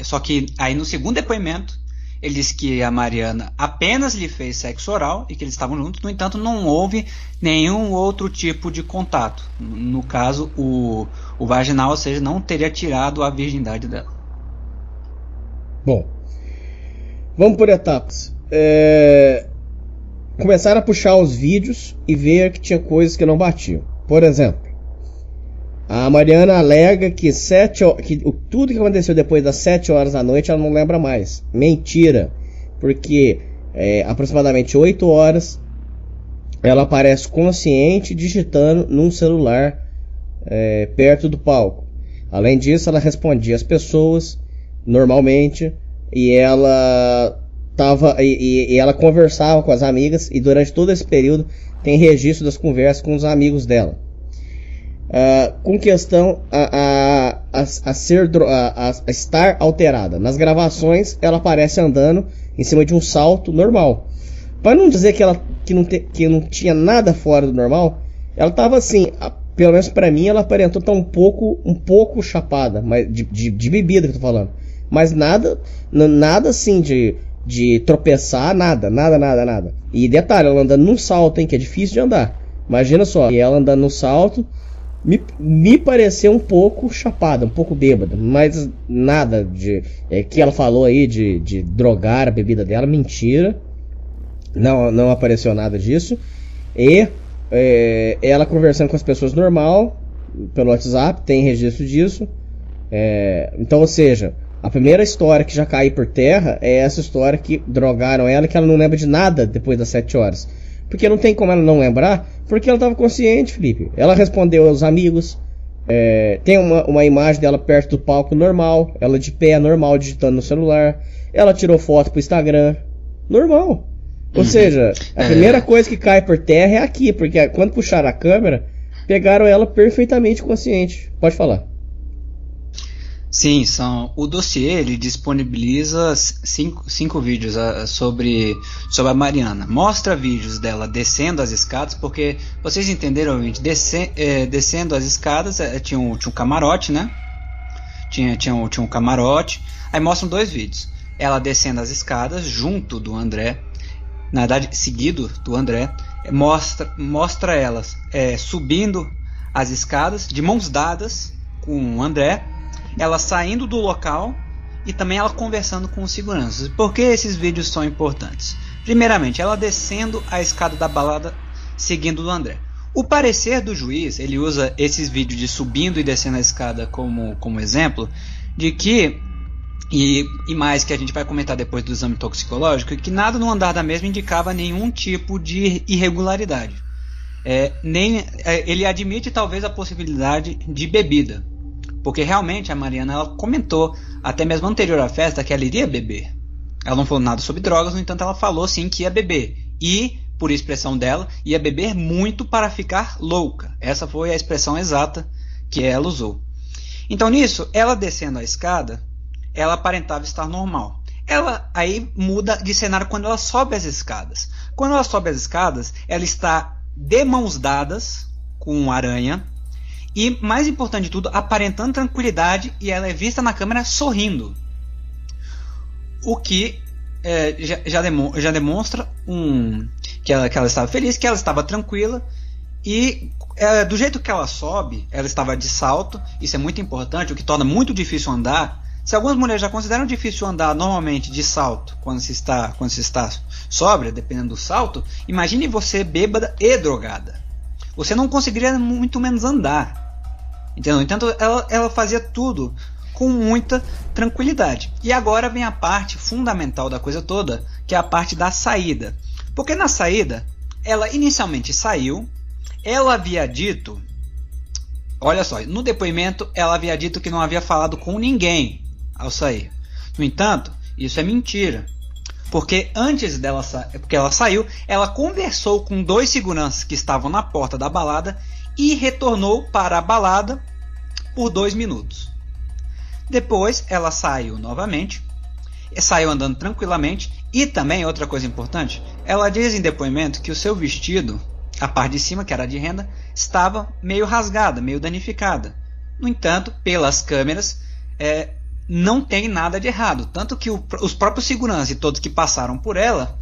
só que aí no segundo depoimento ele disse que a Mariana apenas lhe fez sexo oral e que eles estavam juntos. No entanto, não houve nenhum outro tipo de contato, no caso o vaginal, ou seja, não teria tirado a virgindade dela. Bom, vamos por etapas. Começaram a puxar os vídeos e ver que tinha coisas que não batiam. Por exemplo, a Mariana alega que tudo que aconteceu depois das 7 horas da noite ela não lembra mais. Mentira, porque aproximadamente 8 horas ela aparece consciente digitando num celular perto do palco. Além disso, ela respondia às pessoas normalmente, e ela e ela conversava com as amigas, e durante todo esse período tem registro das conversas com os amigos dela. Com questão a estar alterada. Nas gravações ela aparece andando em cima de um salto normal. Para não dizer que não tinha nada fora do normal, ela estava assim, pelo menos para mim, ela aparentou estar um pouco chapada, mas de bebida que eu tô falando. Mas nada assim de tropeçar, nada. E detalhe, ela andando num salto, hein, que é difícil de andar. Imagina só, e ela andando no salto, me pareceu um pouco chapada, um pouco bêbada, mas nada que ela falou aí de drogar a bebida dela, mentira. Não apareceu nada disso. E ela conversando com as pessoas normal, pelo WhatsApp, tem registro disso. Então, ou seja, a primeira história que já caiu por terra é essa história que drogaram ela, que ela não lembra de nada depois das 7 horas. Porque não tem como ela não lembrar, porque ela estava consciente, Felipe. Ela respondeu aos amigos. Tem uma imagem dela perto do palco normal, ela de pé normal, digitando no celular. Ela tirou foto pro Instagram, normal. Ou seja, a primeira coisa que cai por terra é aqui, porque quando puxaram a câmera, pegaram ela perfeitamente consciente. Pode falar. Sim, o dossiê ele disponibiliza 5 vídeos sobre a Mariana. Mostra vídeos dela descendo as escadas, porque vocês entenderam, gente, descendo as escadas tinha um camarote, né? Tinha um camarote. Aí mostram 2 vídeos. Ela descendo as escadas junto do André, na verdade seguido do André. Mostra elas subindo as escadas de mãos dadas com o André, ela saindo do local e também ela conversando com os seguranças. Por que esses vídeos são importantes? Primeiramente, ela descendo a escada da balada seguindo o André. O parecer do juiz, ele usa esses vídeos de subindo e descendo a escada como exemplo de que, e mais que a gente vai comentar depois do exame toxicológico, que nada no andar da mesma indicava nenhum tipo de irregularidade. Ele admite talvez a possibilidade de bebida, porque realmente a Mariana ela comentou, até mesmo anterior à festa, que ela iria beber. Ela não falou nada sobre drogas, no entanto ela falou sim que ia beber. E, por expressão dela, ia beber muito para ficar louca. Essa foi a expressão exata que ela usou. Então nisso, ela descendo a escada, ela aparentava estar normal. Ela aí muda de cenário quando ela sobe as escadas. Quando ela sobe as escadas, ela está de mãos dadas com um aranha. E, mais importante de tudo, aparentando tranquilidade, e ela é vista na câmera sorrindo. O que já demonstra que ela estava feliz, que ela estava tranquila. E do jeito que ela sobe, ela estava de salto. Isso é muito importante, o que torna muito difícil andar. Se algumas mulheres já consideram difícil andar normalmente de salto quando se está sóbria, dependendo do salto, imagine você bêbada e drogada. Você não conseguiria muito menos andar. Entendeu? Então ela fazia tudo com muita tranquilidade. E agora vem a parte fundamental da coisa toda, que é a parte da saída. Porque na saída, ela inicialmente saiu, ela havia dito, olha só, no depoimento ela havia dito que não havia falado com ninguém ao sair. No entanto, isso é mentira. Porque antes dela porque ela saiu, ela conversou com 2 seguranças que estavam na porta da balada e retornou para a balada por 2 minutos. Depois ela saiu novamente, saiu andando tranquilamente. E também outra coisa importante, ela diz em depoimento que o seu vestido, a parte de cima, que era de renda, estava meio rasgada, meio danificada. No entanto, pelas câmeras, não tem nada de errado. Tanto que os próprios seguranças e todos que passaram por ela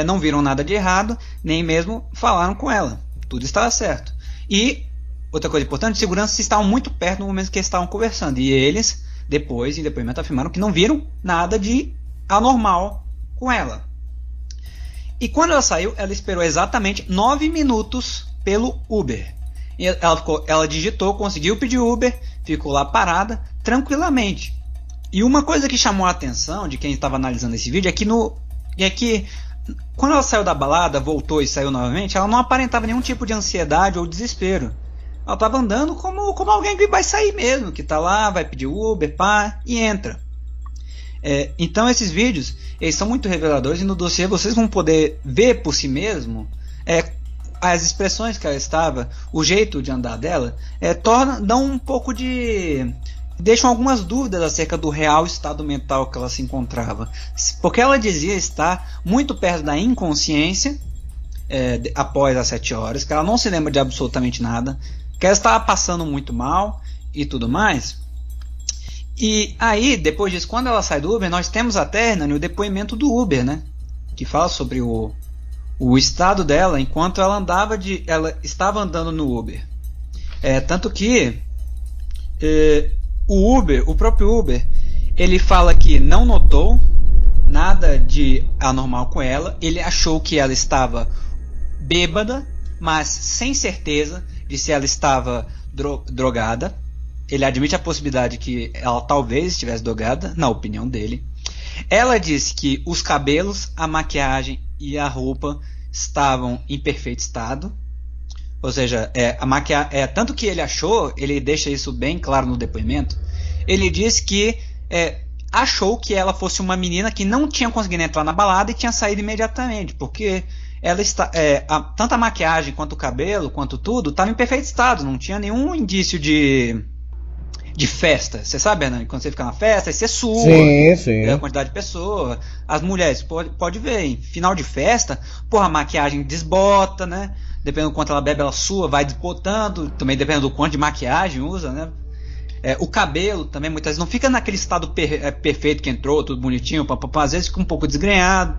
não viram nada de errado, nem mesmo falaram com ela. Tudo estava certo. E, outra coisa importante, os seguranças estavam muito perto no momento que eles estavam conversando. E eles, depois, em depoimento, afirmaram que não viram nada de anormal com ela. E quando ela saiu, ela esperou exatamente 9 minutos pelo Uber. E ela digitou, conseguiu pedir Uber, ficou lá parada, tranquilamente. E uma coisa que chamou a atenção de quem estava analisando esse vídeo é que quando ela saiu da balada, voltou e saiu novamente, ela não aparentava nenhum tipo de ansiedade ou desespero. Ela estava andando como alguém que vai sair mesmo, que está lá, vai pedir Uber, pá, e entra. Então esses vídeos, eles são muito reveladores, e no dossiê vocês vão poder ver por si mesmo as expressões que ela estava, o jeito de andar dela, dão um pouco de... deixam algumas dúvidas acerca do real estado mental que ela se encontrava, porque ela dizia estar muito perto da inconsciência após as 7 horas, que ela não se lembra de absolutamente nada, que ela estava passando muito mal e tudo mais. E aí, depois disso, quando ela sai do Uber, nós temos até, Hernani, o depoimento do Uber, né? Que fala sobre o estado dela enquanto ela estava andando no Uber. Tanto que o próprio Uber, ele fala que não notou nada de anormal com ela. Ele achou que ela estava bêbada, mas sem certeza de se ela estava drogada. Ele admite a possibilidade que ela talvez estivesse drogada, na opinião dele. Ela disse que os cabelos, a maquiagem e a roupa estavam em perfeito estado. Ou seja, tanto que ele achou, ele deixa isso bem claro no depoimento, ele diz que achou que ela fosse uma menina que não tinha conseguido entrar na balada e tinha saído imediatamente, porque ela tanto a maquiagem quanto o cabelo, quanto tudo, estava em perfeito estado, não tinha nenhum indício de festa. Você sabe, Hernani, quando você fica na festa, aí você sua, sim. A quantidade de pessoas. As mulheres, pode ver, em final de festa, a maquiagem desbota, né? Dependendo do quanto ela bebe, ela sua, vai desbotando, também dependendo do quanto de maquiagem usa, né? O cabelo também, muitas vezes, não fica naquele estado perfeito que entrou, tudo bonitinho, às vezes fica um pouco desgrenhado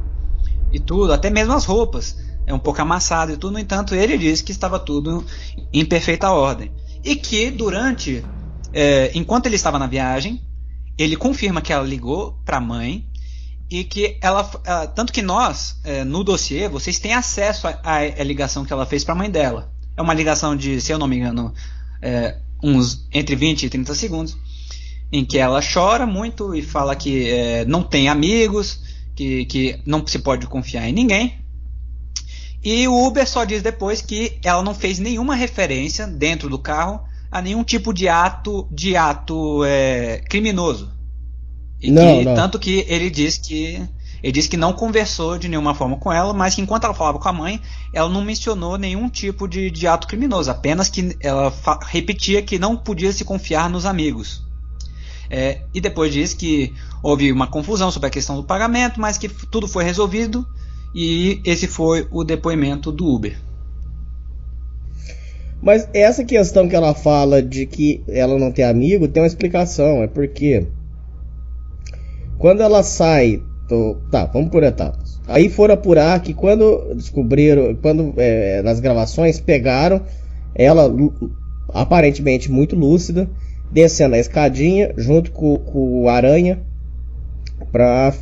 e tudo, até mesmo as roupas, um pouco amassado e tudo. No entanto, ele disse que estava tudo em perfeita ordem. E que enquanto ele estava na viagem, ele confirma que ela ligou para a mãe e que tanto que nós, no dossiê, vocês têm acesso à ligação que ela fez para a mãe dela. É uma ligação de, se eu não me engano, uns entre 20 e 30 segundos, em que ela chora muito e fala que não tem amigos, que não se pode confiar em ninguém. E o Uber só diz depois que ela não fez nenhuma referência dentro do carro a nenhum tipo de ato criminoso. E não. Tanto que ele diz que não conversou de nenhuma forma com ela, mas que enquanto ela falava com a mãe, ela não mencionou nenhum tipo de ato criminoso, apenas que ela repetia que não podia se confiar nos amigos. E depois diz que houve uma confusão sobre a questão do pagamento, mas que tudo foi resolvido, e esse foi o depoimento do Uber. Mas essa questão que ela fala de que ela não tem amigo tem uma explicação. É porque quando ela sai vamos por etapas. Aí foram apurar que quando descobriram, nas gravações pegaram ela aparentemente muito lúcida, descendo a escadinha junto com o Aranha pra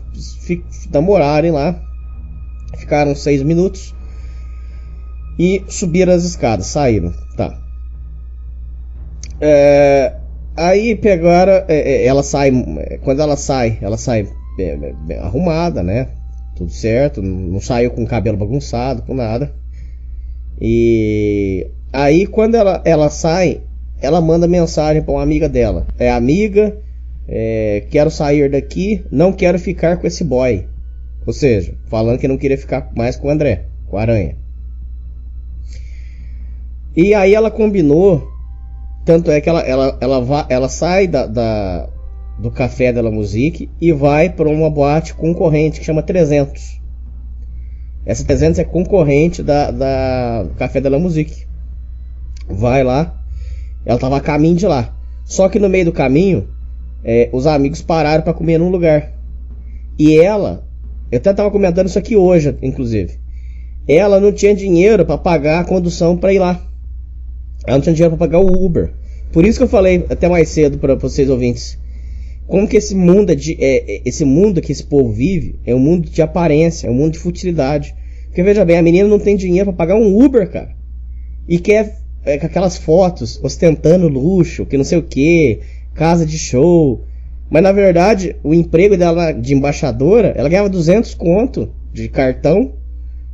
namorarem lá. Ficaram 6 minutos e subiram as escadas, saíram, tá. Aí pegaram, ela sai, quando ela sai arrumada, né, tudo certo, não saiu com o cabelo bagunçado, com nada. E aí quando ela sai, ela manda mensagem para uma amiga dela: amiga, quero sair daqui, não quero ficar com esse boy. Ou seja, falando que não queria ficar mais com o André, com a Aranha. E aí ela combinou, tanto é que ela sai do Café de la Musique e vai para uma boate concorrente que chama 300. Essa 300 é concorrente da Café de la Musique. Vai lá, ela estava a caminho de lá. Só que no meio do caminho, os amigos pararam para comer num lugar. E ela, eu até estava comentando isso aqui hoje, inclusive, ela não tinha dinheiro para pagar a condução para ir lá. Ela não tinha dinheiro para pagar o Uber. Por isso que eu falei até mais cedo para vocês ouvintes, como que esse mundo esse mundo que esse povo vive é um mundo de aparência, é um mundo de futilidade. Porque veja bem, a menina não tem dinheiro para pagar um Uber, cara, e quer com aquelas fotos ostentando luxo, que não sei o que, casa de show. Mas na verdade o emprego dela de embaixadora, ela ganhava 200 conto de cartão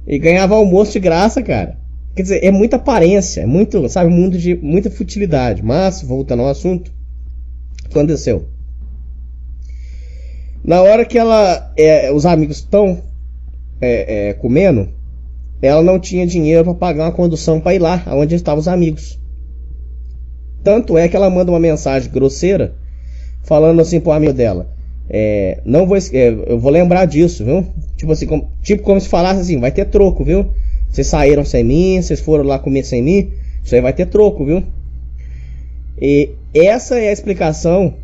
e ganhava almoço de graça, cara. Quer dizer, é muita aparência, é muito, sabe, um mundo de muita futilidade. Mas, voltando ao assunto, o que aconteceu? Na hora que os amigos estão comendo, ela não tinha dinheiro para pagar uma condução para ir lá, onde estavam os amigos. Tanto é que ela manda uma mensagem grosseira, falando assim pro amigo dela: eu vou lembrar disso, viu? Tipo assim, como se falasse assim: vai ter troco, viu? Vocês saíram sem mim, vocês foram lá comer sem mim, isso aí vai ter troco, viu? E essa é a explicação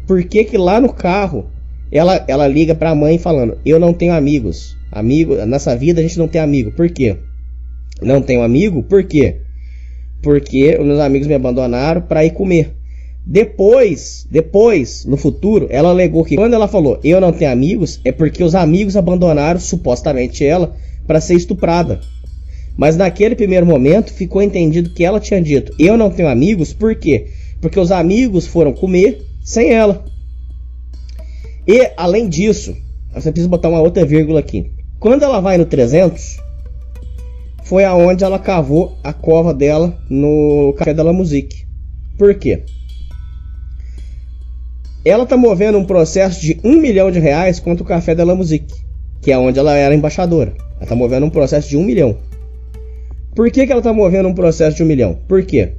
por que lá no carro ela liga pra mãe falando: eu não tenho amigos. Nessa vida a gente não tem amigo. Por quê? Não tenho amigo? Por quê? Porque os meus amigos me abandonaram para ir comer. Depois, no futuro, ela alegou que quando ela falou eu não tenho amigos, é porque os amigos abandonaram supostamente ela para ser estuprada. Mas naquele primeiro momento ficou entendido que ela tinha dito eu não tenho amigos. Por quê? Porque os amigos foram comer sem ela. E além disso, você precisa botar uma outra vírgula aqui. Quando ela vai no 300, foi aonde ela cavou a cova dela no Café de la Musique. Por quê? Ela está movendo um processo de R$1 milhão contra o Café de la Musique, que é onde ela era embaixadora. Ela está movendo um processo de 1 milhão. Por que ela está movendo um processo de 1 milhão? Por quê?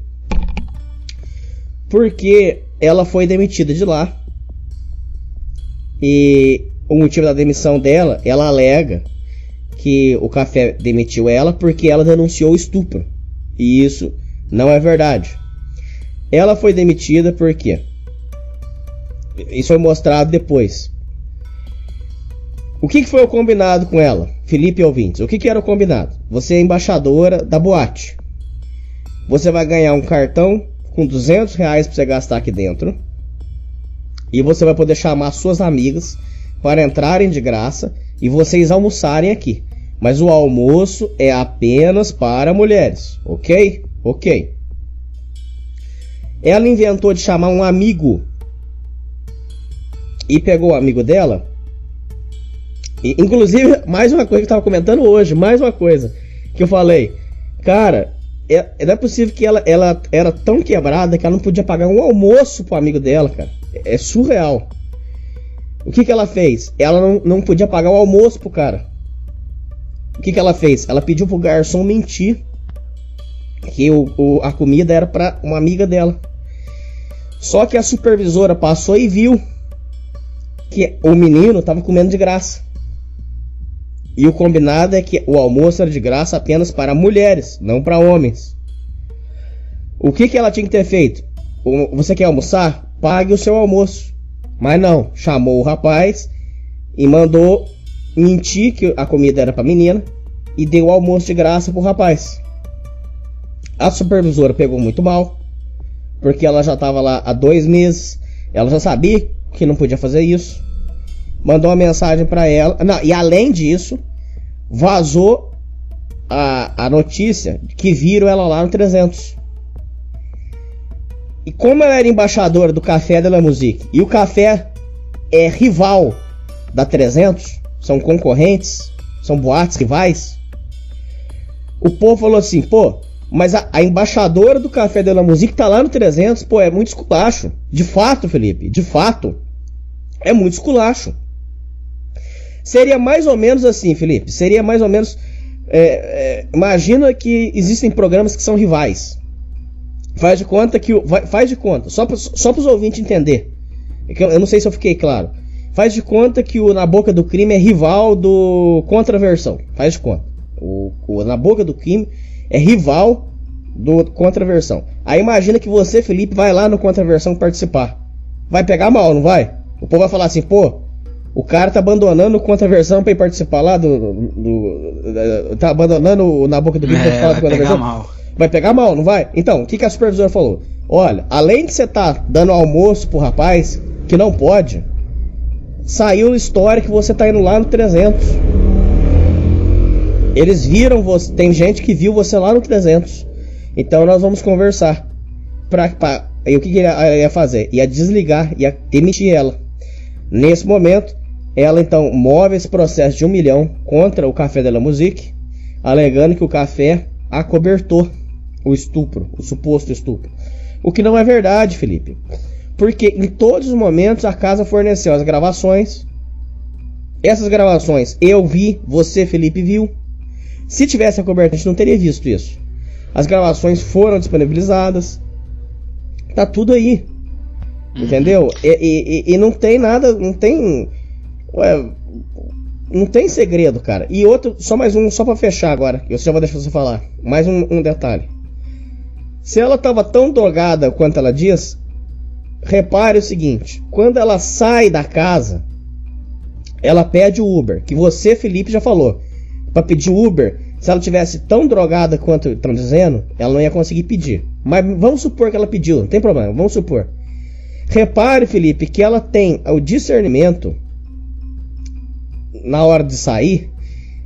Porque ela foi demitida de lá. E o motivo da demissão dela, ela alega que o café demitiu ela porque ela denunciou o estupro. E isso não é verdade. Ela foi demitida porque isso foi mostrado depois. O que foi o combinado com ela, Felipe e ouvintes? O que era o combinado? Você é embaixadora da boate. Você vai ganhar um cartão com R$200 para você gastar aqui dentro. E você vai poder chamar suas amigas para entrarem de graça e vocês almoçarem aqui. Mas o almoço é apenas para mulheres, ok? Ok. Ela inventou de chamar um amigo e pegou o amigo dela. E, inclusive, mais uma coisa que eu estava comentando hoje, mais uma coisa que eu falei. Cara, não é possível que ela era tão quebrada que ela não podia pagar um almoço pro amigo dela, cara. É surreal. O que ela fez? Ela não podia pagar o almoço pro cara. O que ela fez? Ela pediu pro garçom mentir que a comida era pra uma amiga dela. Só que a supervisora passou e viu que o menino tava comendo de graça. E o combinado é que o almoço era de graça apenas para mulheres, não para homens. O que ela tinha que ter feito? Você quer almoçar? Pague o seu almoço. Mas não, chamou o rapaz e mandou mentir que a comida era para menina e deu o almoço de graça pro rapaz. A supervisora pegou muito mal, porque ela já estava lá há 2 meses, ela já sabia que não podia fazer isso. Mandou uma mensagem para ela. Não, e além disso, vazou a notícia que viram ela lá no 300. E como ela era embaixadora do Café de la Musique e o café é rival da 300, são concorrentes, são boates rivais, o povo falou assim: pô, mas a embaixadora do Café de la Musique tá lá no 300, pô, é muito esculacho. De fato, Felipe, de fato, é muito esculacho. Seria mais ou menos assim, Felipe, seria mais ou menos... imagina que existem programas que são rivais. Faz de conta, só para os ouvintes entender. Eu não sei se eu fiquei claro. Faz de conta que o Na Boca do Crime é rival do Contraversão. Faz de conta. O Na Boca do Crime é rival do Contraversão. Aí imagina que você, Felipe, vai lá no Contraversão participar. Vai pegar mal, não vai? O povo vai falar assim: pô, o cara tá abandonando o Contraversão pra ir participar lá tá abandonando o Na Boca do Crime pra falar do Contraversão. Mal. Vai pegar mal, não vai? Então, o que a supervisora falou? Olha, além de você tá dando almoço pro rapaz, que não pode, saiu história que você tá indo lá no 300. Eles viram você, tem gente que viu você lá no 300. Então nós vamos conversar. E o que ela ia fazer? Ia desligar, ia demitir ela. Nesse momento, ela então move esse processo de 1 milhão contra o Café de la Musique, alegando que o café acobertou o estupro, o suposto estupro. O que não é verdade, Felipe. Porque em todos os momentos a casa forneceu as gravações, Essas gravações eu vi, você, Felipe, viu. Se tivesse a cobertura, a gente não teria visto isso. As gravações foram disponibilizadas. Tá tudo aí. Entendeu? E não tem nada, não tem... não tem segredo, cara. E outro, só mais um, só pra fechar agora. Eu já vou deixar você falar. Mais um detalhe. Se ela tava tão drogada quanto ela diz, repare o seguinte. Quando ela sai da casa, ela pede o Uber. Que você, Felipe, já falou. Pra pedir Uber, se ela tivesse tão drogada quanto estão dizendo, ela não ia conseguir pedir. Mas vamos supor que ela pediu, não tem problema, vamos supor. Repare, Felipe, que ela tem o discernimento, na hora de sair,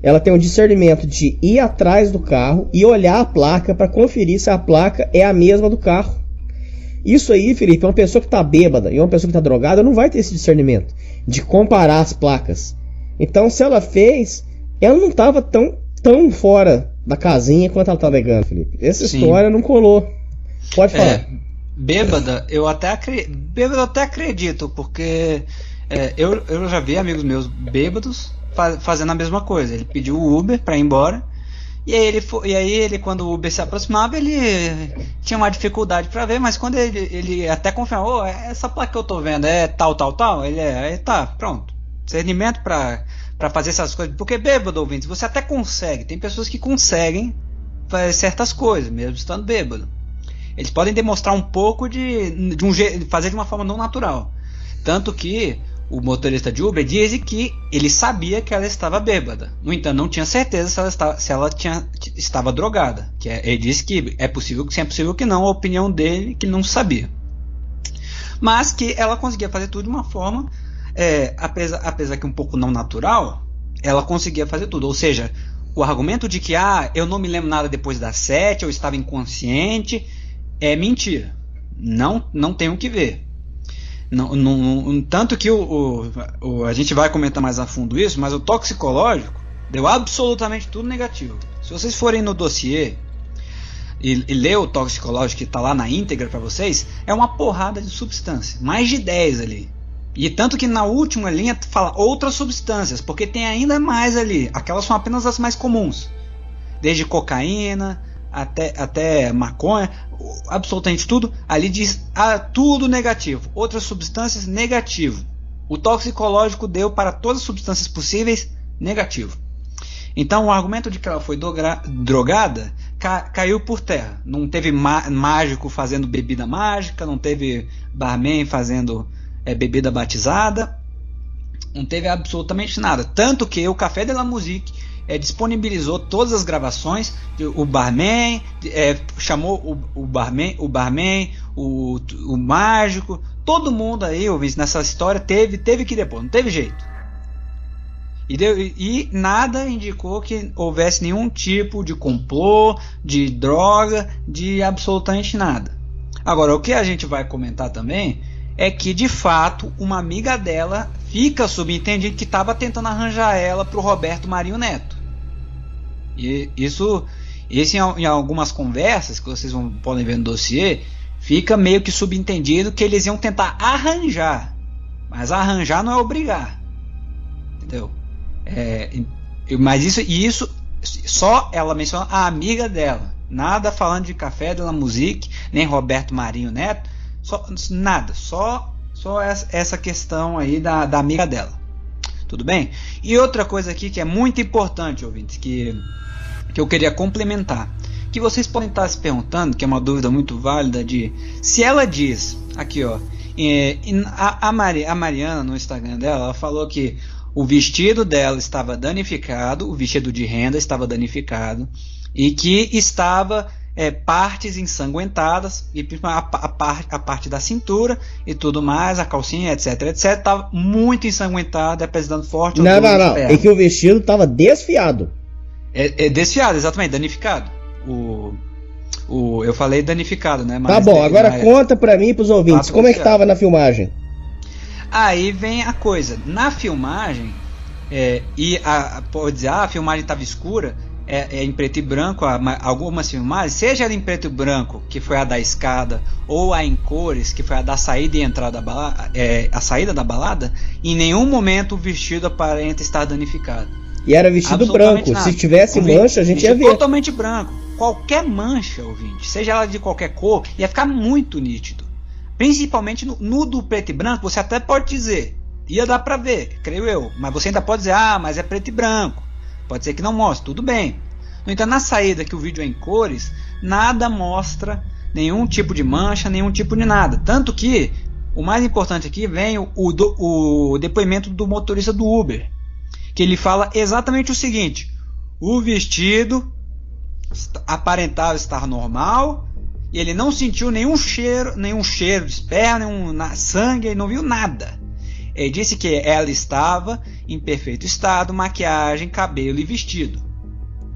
ela tem o discernimento de ir atrás do carro e olhar a placa para conferir se a placa é a mesma do carro. Isso aí, Felipe, uma pessoa que está bêbada e uma pessoa que está drogada não vai ter esse discernimento de comparar as placas. Então, se ela fez, ela não estava tão fora da casinha quanto ela estava alegando, Felipe. Essa história não colou. Pode falar. Bêbada, eu até acredito, porque eu já vi amigos meus bêbados fazendo a mesma coisa. Ele pediu o Uber para ir embora, e aí ele, quando o Uber se aproximava, ele tinha uma dificuldade para ver, mas quando ele até confirmou, essa placa que eu tô vendo é tal, ele aí tá, pronto. Discernimento para fazer essas coisas, porque bêbado, ouvintes, você até consegue, tem pessoas que conseguem fazer certas coisas, mesmo estando bêbado. Eles podem demonstrar um pouco de um jeito, fazer de uma forma não natural. Tanto que o motorista de Uber diz que ele sabia que ela estava bêbada. No entanto, não tinha certeza se ela estava drogada. Ele disse que é possível que não, a opinião dele que não sabia. Mas que ela conseguia fazer tudo de uma forma, apesar que um pouco não natural, ela conseguia fazer tudo. Ou seja, o argumento de que eu não me lembro nada depois das 7, eu estava inconsciente, é mentira. Não tem o que ver. Tanto que a gente vai comentar mais a fundo isso, mas o toxicológico deu absolutamente tudo negativo. Se vocês forem no dossiê e ler o toxicológico que está lá na íntegra para vocês, é uma porrada de substância, mais de 10 ali. E tanto que na última linha fala outras substâncias, porque tem ainda mais ali. Aquelas são apenas as mais comuns, desde cocaína até maconha, absolutamente tudo. Ali diz tudo negativo, outras substâncias negativo. O toxicológico deu para todas as substâncias possíveis negativo. Então o argumento de que ela foi drogada caiu por terra. Não teve mágico fazendo bebida mágica, não teve barman fazendo bebida batizada, não teve absolutamente nada. Tanto que o Café de la Musique disponibilizou todas as gravações. O barman chamou o barman, o mágico, todo mundo aí, ouvindo nessa história, teve que depor, não teve jeito. E nada indicou que houvesse nenhum tipo de complô, de droga, de absolutamente nada. Agora, o que a gente vai comentar também é que, de fato, uma amiga dela fica subentendido que estava tentando arranjar ela para o Roberto Marinho Neto. E isso em algumas conversas que vocês podem ver no dossiê, fica meio que subentendido que eles iam tentar arranjar. Mas arranjar não é obrigar. Entendeu? Mas isso só ela menciona a amiga dela. Nada falando de Café de la Musique, nem Roberto Marinho Neto. Nada, só essa questão aí da amiga dela. Tudo bem? E outra coisa aqui que é muito importante, ouvintes, que eu queria complementar, que vocês podem estar se perguntando, que é uma dúvida muito válida, de se ela diz, aqui ó, a Mariana no Instagram dela, ela falou que o vestido dela estava danificado, o vestido de renda estava danificado, e que estava partes ensanguentadas, e a parte da cintura e tudo mais, a calcinha, etc, estava muito ensanguentada, precisando forte. Não, é que o vestido estava desfiado. Desfiado, exatamente, danificado. Eu falei danificado, né? Mas tá bom, agora conta pra mim e pros ouvintes, como é que tava na filmagem? Aí vem a coisa, na filmagem, pode dizer, a filmagem estava escura, é em preto e branco, algumas filmagens, seja ela em preto e branco, que foi a da escada, ou a em cores, que foi a da saída e entrada da balada, a saída da balada, em nenhum momento o vestido aparenta estar danificado. E era vestido branco, nada. Se tivesse mancha a gente ia ver. Totalmente branco. Qualquer mancha, ouvinte, seja ela de qualquer cor, ia ficar muito nítido. Principalmente no do preto e branco, você até pode dizer, ia dar pra ver, creio eu, mas você ainda pode dizer, mas é preto e branco. Pode ser que não mostre, tudo bem. No entanto, na saída que o vídeo é em cores, nada mostra nenhum tipo de mancha, nenhum tipo de nada. Tanto que, o mais importante aqui vem o depoimento do motorista do Uber, que ele fala exatamente o seguinte: o vestido aparentava estar normal, e ele não sentiu nenhum cheiro de esperma, nenhum sangue, ele não viu nada. Ele disse que ela estava em perfeito estado, maquiagem, cabelo e vestido.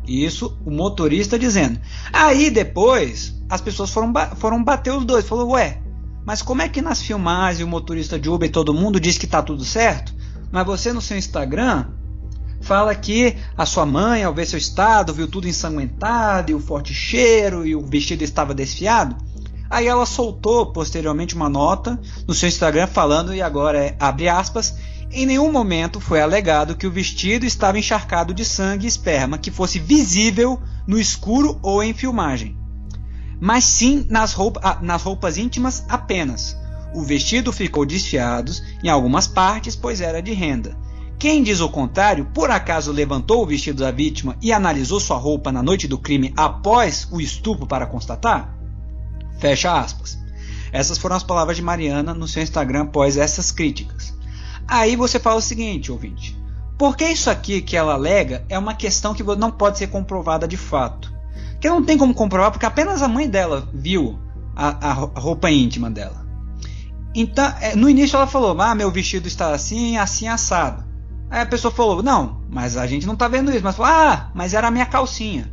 Isso o motorista dizendo. Aí depois as pessoas foram bater os dois. Falou, ué, mas como é que nas filmagens o motorista de Uber e todo mundo diz que está tudo certo? Mas você no seu Instagram fala que a sua mãe, ao ver seu estado, viu tudo ensanguentado e o forte cheiro e o vestido estava desfiado. Aí ela soltou posteriormente uma nota no seu Instagram falando, e agora abre aspas, em nenhum momento foi alegado que o vestido estava encharcado de sangue e esperma que fosse visível no escuro ou em filmagem, mas sim nas roupas íntimas apenas. O vestido ficou desfiado em algumas partes, pois era de renda. Quem diz o contrário, por acaso levantou o vestido da vítima e analisou sua roupa na noite do crime após o estupro para constatar? Fecha aspas. Essas foram as palavras de Mariana no seu Instagram após essas críticas. Aí você fala o seguinte, ouvinte: porque isso aqui que ela alega é uma questão que não pode ser comprovada de fato. Que não tem como comprovar porque apenas a mãe dela viu a roupa íntima dela. Então, no início ela falou, meu vestido está assim, assim, assado. Aí a pessoa falou, não, mas a gente não está vendo isso. Mas falou, mas era a minha calcinha.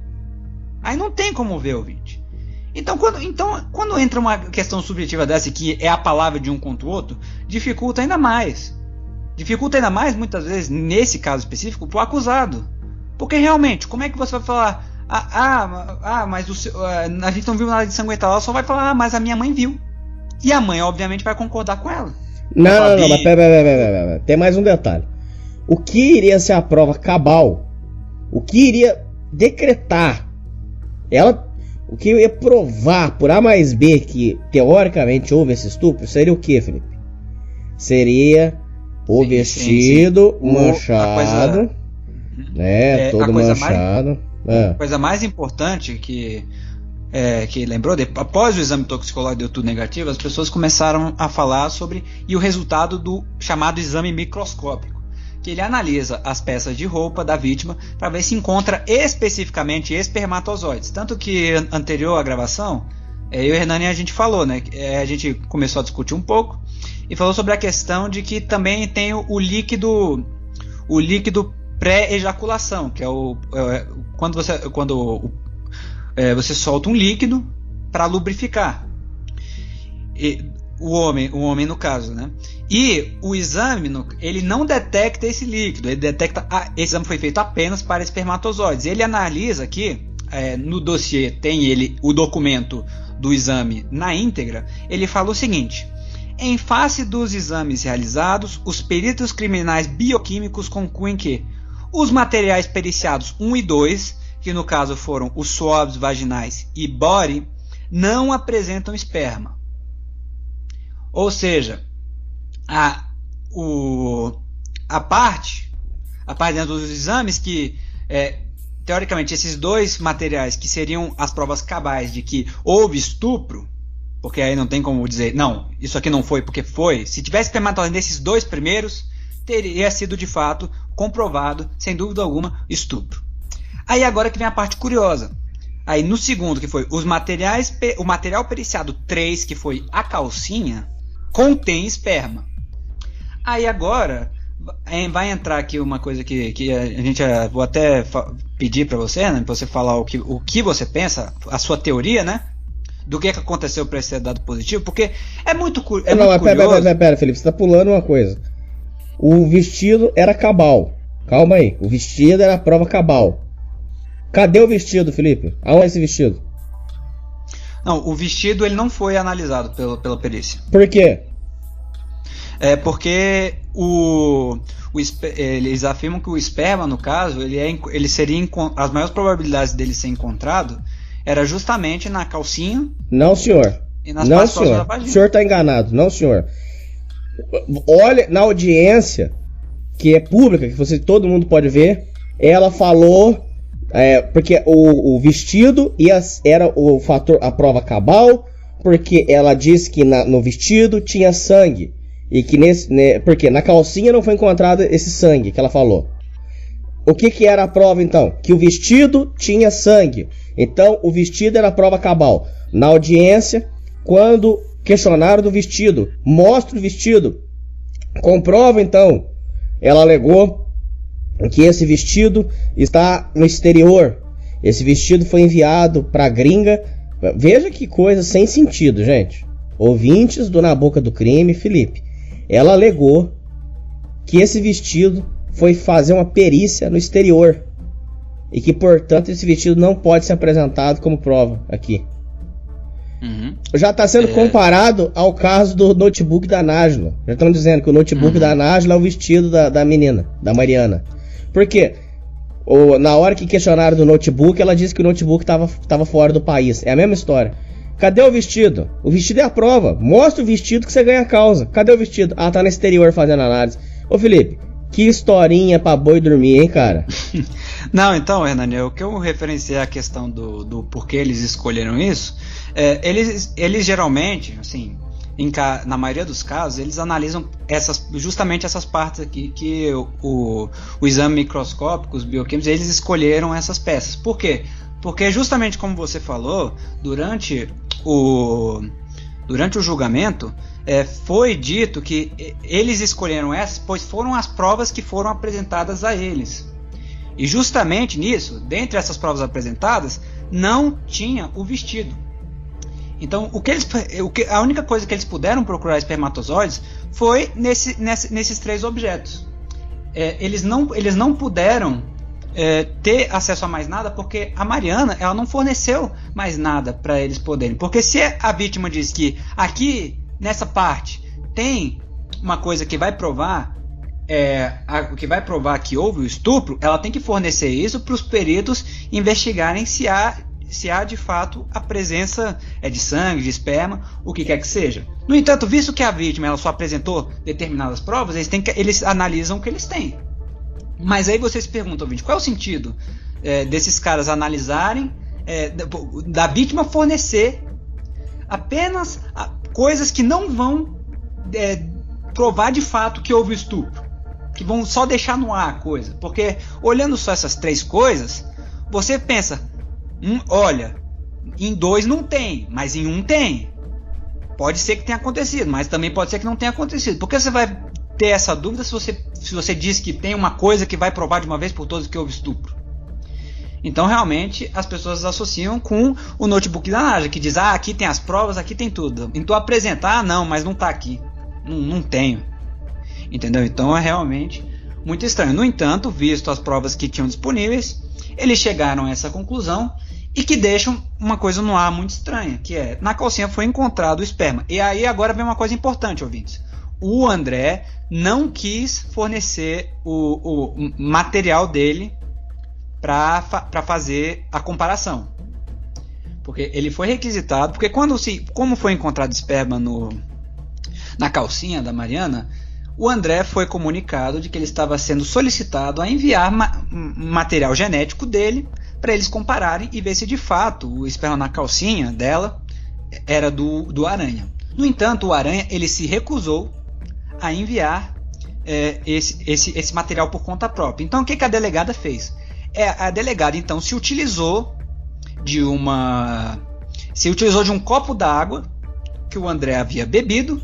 Aí não tem como ver, ouvinte. Então, quando entra uma questão subjetiva dessa, que é a palavra de um contra o outro, dificulta ainda mais. Dificulta ainda mais, muitas vezes, nesse caso específico, para o acusado. Porque realmente, como é que você vai falar, mas a gente não viu nada de ensanguentado, ela só vai falar, mas a minha mãe viu. E a mãe, obviamente, vai concordar com ela. Não, mas pera. Tem mais um detalhe. O que iria ser a prova cabal? O que iria decretar? O que ia provar por A mais B que teoricamente houve esse estupro seria o que, Felipe? Seria o vestido manchado, né? Todo manchado. A coisa mais importante que lembrou, após o exame toxicológico deu tudo negativo, as pessoas começaram a falar sobre o resultado do chamado exame microscópico, que ele analisa as peças de roupa da vítima para ver se encontra especificamente espermatozoides. Tanto que anterior à gravação, eu e o Hernani a gente falou, né? A gente começou a discutir um pouco e falou sobre a questão de que também tem o líquido pré-ejaculação, que é quando você solta um líquido para lubrificar. O homem no caso, né? E o exame, ele não detecta esse líquido, ele detecta, esse exame foi feito apenas para espermatozoides. Ele analisa aqui, no dossiê tem o documento do exame na íntegra, ele fala o seguinte: em face dos exames realizados, os peritos criminais bioquímicos concluem que os materiais periciados 1 e 2, que no caso foram os swabs vaginais e body, não apresentam esperma. Ou seja, a parte dentro dos exames que, teoricamente, esses dois materiais que seriam as provas cabais de que houve estupro, porque aí não tem como dizer, não, isso aqui não foi porque foi. Se tivesse espermatozoide nesses dois primeiros, teria sido de fato comprovado, sem dúvida alguma, estupro. Aí agora que vem a parte curiosa. Aí no segundo, que foi o material periciado 3, que foi a calcinha, contém esperma. Aí agora vai entrar aqui uma coisa que a gente vou até pedir para você, né, para você falar o que você pensa, a sua teoria, né, do que aconteceu para esse dado positivo, porque é muito curioso. Pera, Felipe, você tá pulando uma coisa. O vestido era cabal. Calma aí, o vestido era a prova cabal. Cadê o vestido, Felipe? Aonde é esse vestido? Não, o vestido ele não foi analisado pela perícia. Por quê? É porque eles afirmam que o esperma, no caso, ele seria as maiores probabilidades dele ser encontrado era justamente na calcinha. Não, senhor. E nas Não, partes próximas senhor. da vagina. O senhor está enganado. Não, senhor. Olha na audiência que é pública, que todo mundo pode ver. Ela falou porque o vestido era o fator, a prova cabal, porque ela disse que no vestido tinha sangue. E que porque na calcinha não foi encontrado esse sangue que ela falou. O que era a prova então? Que o vestido tinha sangue. Então o vestido era a prova cabal. Na audiência, quando questionaram do vestido, mostra o vestido, comprova então. Ela alegou que esse vestido está no exterior. Esse vestido foi enviado para a gringa. Veja que coisa sem sentido, gente. Ouvintes do Na Boca do Crime, Felipe. Ela alegou que esse vestido foi fazer uma perícia no exterior e que, portanto, esse vestido não pode ser apresentado como prova aqui. Uhum. Já está sendo comparado ao caso do notebook da Nájila. Já estão dizendo que o notebook da Nájila é o vestido da menina, da Mariana. Por quê? Na hora que questionaram do notebook, ela disse que o notebook estava fora do país. É a mesma história. Cadê o vestido? O vestido é a prova. Mostra o vestido que você ganha a causa. Cadê o vestido? Ah, tá no exterior fazendo análise. Ô Felipe, que historinha pra boi dormir, hein, cara? Não, então, Hernani, o que eu referenciei a questão do porquê eles escolheram isso, eles geralmente, assim, na maioria dos casos, eles analisam justamente essas partes aqui que o exame microscópico, os bioquímicos, eles escolheram essas peças. Por quê? Porque justamente como você falou, durante o julgamento, foi dito que eles escolheram essas, pois foram as provas que foram apresentadas a eles. E justamente nisso, dentre essas provas apresentadas, não tinha o vestido. Então, a única coisa que eles puderam procurar espermatozoides foi nesses 3 objetos. Eles não puderam ter acesso a mais nada, porque a Mariana ela não forneceu mais nada para eles poderem. Porque se a vítima diz que aqui nessa parte tem uma coisa que vai provar que houve o estupro, ela tem que fornecer isso para os peritos investigarem se há de fato a presença de sangue, de esperma, o que quer que seja. No entanto, visto que a vítima ela só apresentou determinadas provas, eles analisam o que eles têm. Mas aí você se pergunta, ouvinte, qual é o sentido desses caras analisarem, da vítima fornecer apenas coisas que não vão provar de fato que houve estupro, que vão só deixar no ar a coisa? Porque olhando só essas 3 coisas, você pensa, olha, em 2 não tem, mas em 1 tem. Pode ser que tenha acontecido, mas também pode ser que não tenha acontecido. Por que você vai ter essa dúvida se você diz que tem uma coisa que vai provar de uma vez por todas que houve estupro? Então realmente as pessoas associam com o notebook da Nájila, que diz, aqui tem as provas, aqui tem tudo. Então apresentar, não, mas não está aqui, não tenho. Entendeu? Então é realmente muito estranho. No entanto, visto as provas que tinham disponíveis, eles chegaram a essa conclusão, e que deixam uma coisa no ar muito estranha, que na calcinha foi encontrado o esperma. E aí agora vem uma coisa importante, ouvintes. O André não quis fornecer o material dele para fazer a comparação. Porque ele foi requisitado, porque como foi encontrado esperma na calcinha da Mariana, o André foi comunicado de que ele estava sendo solicitado a enviar material genético dele para eles compararem e ver se de fato o esperma na calcinha dela era do Aranha. No entanto, o Aranha ele se recusou a enviar esse material por conta própria. Então o que a delegada fez? A delegada então se utilizou de um copo d'água que o André havia bebido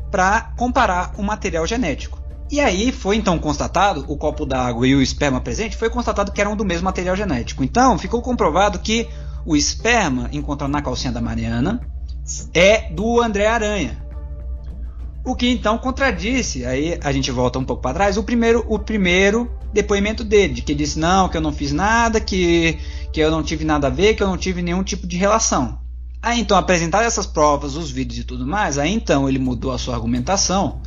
para comparar o material genético. E aí foi então constatado, o copo d'água e o esperma presente, foi constatado que eram do mesmo material genético. Então ficou comprovado que o esperma encontrado na calcinha da Mariana é do André Aranha. O que então contradisse, aí a gente volta um pouco para trás, o primeiro depoimento dele, de que ele disse não, que eu não fiz nada, que eu não tive nada a ver, que eu não tive nenhum tipo de relação. Aí então, apresentadas essas provas, os vídeos e tudo mais, aí então ele mudou a sua argumentação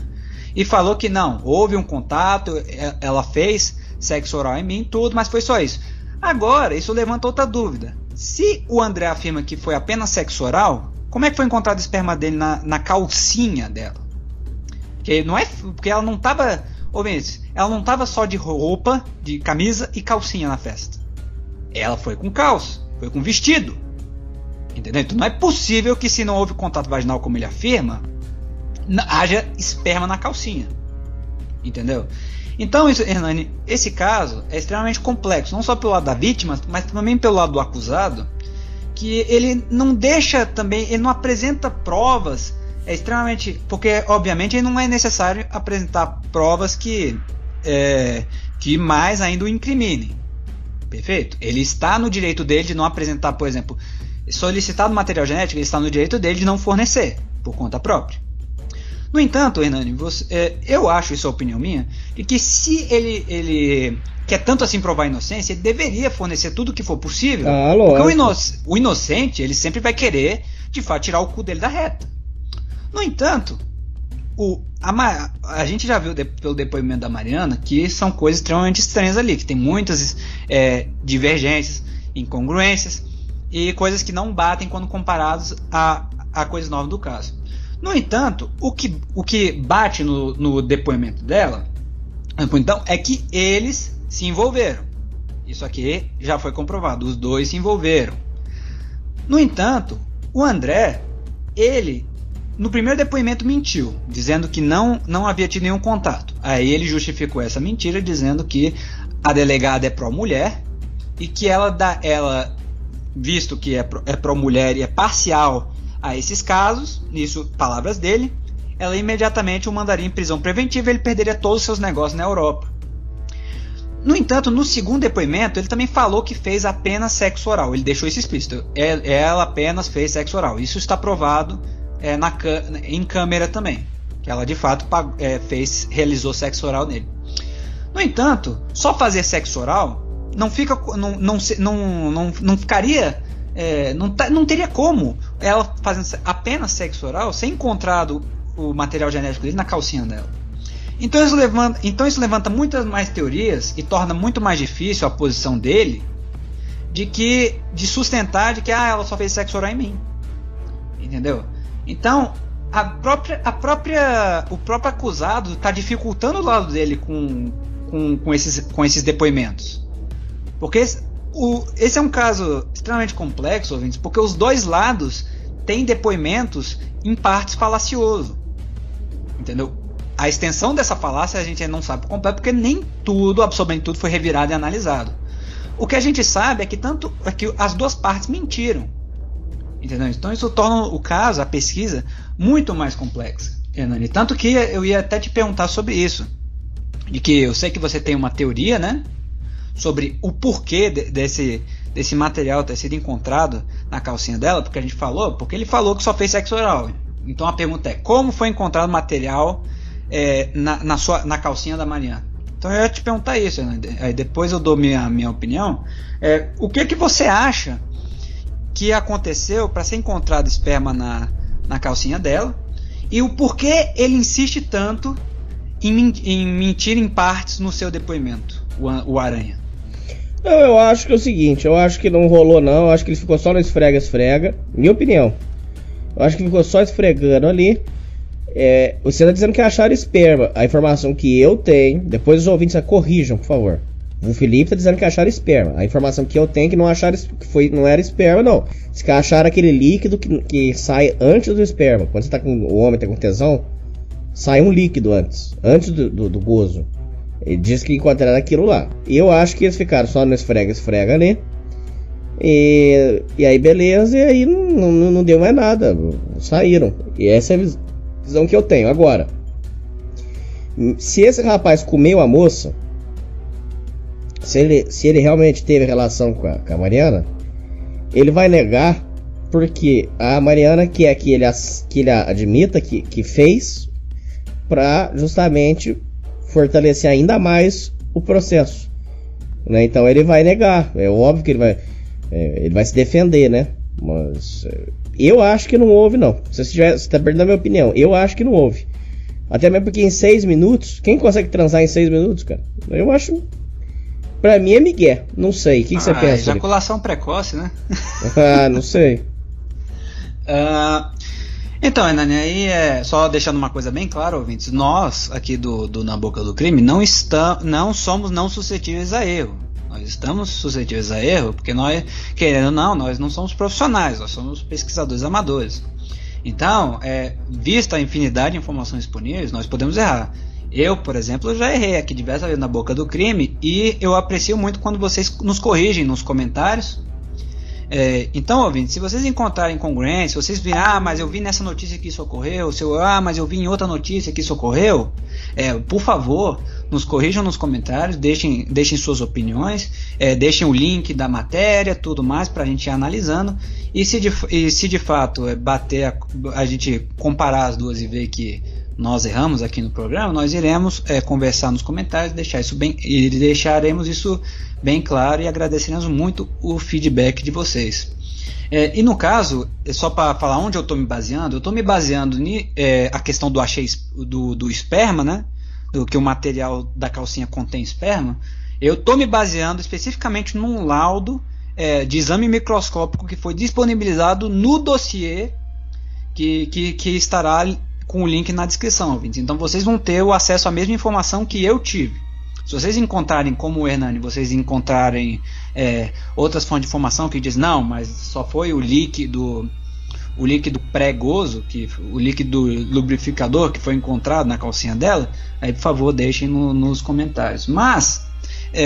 e falou que não, houve um contato, ela fez sexo oral em mim, tudo, mas foi só isso. Agora, isso levanta outra dúvida. Se o André afirma que foi apenas sexo oral, como é que foi encontrado o esperma dele na calcinha dela? Porque ela não estava, ela não estava só de roupa, de camisa e calcinha na festa. Ela foi com calça, foi com vestido. Entendeu? Então não é possível que, se não houve contato vaginal, como ele afirma, haja esperma na calcinha. Entendeu? Então, Hernani, esse caso é extremamente complexo, não só pelo lado da vítima, mas também pelo lado do acusado, que ele não deixa também, ele não apresenta provas, porque obviamente não é necessário apresentar provas que mais ainda o incriminem. Perfeito? Ele está no direito dele de não apresentar, por exemplo, solicitado material genético, ele está no direito dele de não fornecer, por conta própria. No entanto, Hernani, eu acho, isso é a opinião minha, de que se ele quer tanto assim provar a inocência, ele deveria fornecer tudo o que for possível, porque o inocente, ele sempre vai querer, de fato, tirar o cu dele da reta. No entanto, a gente já viu pelo depoimento da Mariana que são coisas extremamente estranhas ali, que tem muitas divergências, incongruências e coisas que não batem quando comparados a coisas novas do caso. No entanto, o que bate no depoimento dela, então, é que eles se envolveram. Isso aqui já foi comprovado, os dois se envolveram. No entanto, o André, ele no primeiro depoimento mentiu, dizendo que não havia tido nenhum contato. Aí ele justificou essa mentira dizendo que a delegada é pró-mulher e que ela, visto que é pró-mulher e é parcial a esses casos, nisso palavras dele, ela imediatamente o mandaria em prisão preventiva e ele perderia todos os seus negócios na Europa. No entanto, no segundo depoimento, ele também falou que fez apenas sexo oral. Ele deixou isso explícito. Ela apenas fez sexo oral. Isso está provado em câmera também. Que ela de fato realizou sexo oral nele. No entanto, só fazer sexo oral não ficaria. Não teria como ela fazendo apenas sexo oral ser encontrado o material genético dele na calcinha dela. Então isso levanta muitas mais teorias e torna muito mais difícil a posição dele de sustentar de que ela só fez sexo oral em mim. Entendeu? Então o próprio acusado está dificultando o lado dele com esses depoimentos. Porque esse é um caso extremamente complexo, ouvintes, porque os dois lados têm depoimentos em partes falacioso. Entendeu? A extensão dessa falácia a gente ainda não sabe por completo, porque nem tudo, absolutamente tudo, foi revirado e analisado. O que a gente sabe é que as duas partes mentiram. Entendeu? Então isso torna o caso, a pesquisa, muito mais complexa. Hernani. Tanto que eu ia até te perguntar sobre isso. De que eu sei que você tem uma teoria, né? Sobre o porquê desse material ter sido encontrado na calcinha dela, porque ele falou que só fez sexo oral. Então a pergunta é, como foi encontrado material na calcinha da Mariana? Então eu ia te perguntar isso, né? Aí depois eu dou minha opinião. O que você acha que aconteceu para ser encontrado esperma na calcinha dela, e o porquê ele insiste tanto em mentir em partes no seu depoimento, o Aranha? Eu acho que é o seguinte, eu acho que não rolou não, eu acho que ele ficou só no esfrega, minha opinião. Eu acho que ficou só esfregando ali. Você está dizendo que acharam esperma. A informação que eu tenho, depois os ouvintes corrijam, por favor. O Felipe está dizendo que acharam esperma. A informação que eu tenho é que não acharam, não era esperma, não. Diz que acharam aquele líquido que sai antes do esperma. Quando o homem está com tesão, sai um líquido antes do gozo. Ele diz que encontraram aquilo lá. E eu acho que eles ficaram só no esfrega ali. E aí beleza, e aí não deu mais nada. Saíram. E essa é a visão que eu tenho. Agora, se esse rapaz comeu a moça, se ele realmente teve relação com a Mariana, ele vai negar, porque a Mariana quer que ele admita que fez, para justamente fortalecer ainda mais o processo, né? Então ele vai negar, é óbvio que ele vai se defender, né? Mas eu acho que não houve, não. Se você está perguntando a minha opinião, eu acho que não houve. Até mesmo porque em 6 minutos, quem consegue transar em 6 minutos, cara? Eu acho, pra mim é migué, não sei, o que você pensa? Ejaculação precoce, né? Não sei. Então, Hernani, aí só deixando uma coisa bem clara, ouvintes, nós aqui do Na Boca do Crime não somos não suscetíveis a erro. Nós estamos suscetíveis a erro porque nós, querendo ou não, nós não somos profissionais, nós somos pesquisadores amadores. Então, vista a infinidade de informações disponíveis, nós podemos errar. Eu, por exemplo, já errei aqui diversas vezes na Boca do Crime e eu aprecio muito quando vocês nos corrigem nos comentários. Então, ouvintes, se vocês encontrarem incongruência, se vocês virem, mas eu vi nessa notícia que isso ocorreu, mas eu vi em outra notícia que isso ocorreu, por favor, nos corrijam nos comentários, deixem suas opiniões, deixem o link da matéria, tudo mais, para a gente ir analisando, e se de fato a gente comparar as duas e ver que nós erramos aqui no programa, nós iremos conversar nos comentários, deixaremos isso bem claro e agradeceremos muito o feedback de vocês. E no caso, só para falar onde eu estou me baseando, a questão do esperma, né? Do que o material da calcinha contém esperma. Eu estou me baseando especificamente num laudo de exame microscópico que foi disponibilizado no dossiê que estará com o link na descrição, ouvintes. Então vocês vão ter o acesso à mesma informação que eu tive. Se vocês encontrarem, como o Hernani, vocês encontrarem outras fontes de informação que diz não, mas só foi o líquido pré-gozo, o líquido lubrificador que foi encontrado na calcinha dela, aí por favor deixem nos comentários. Mas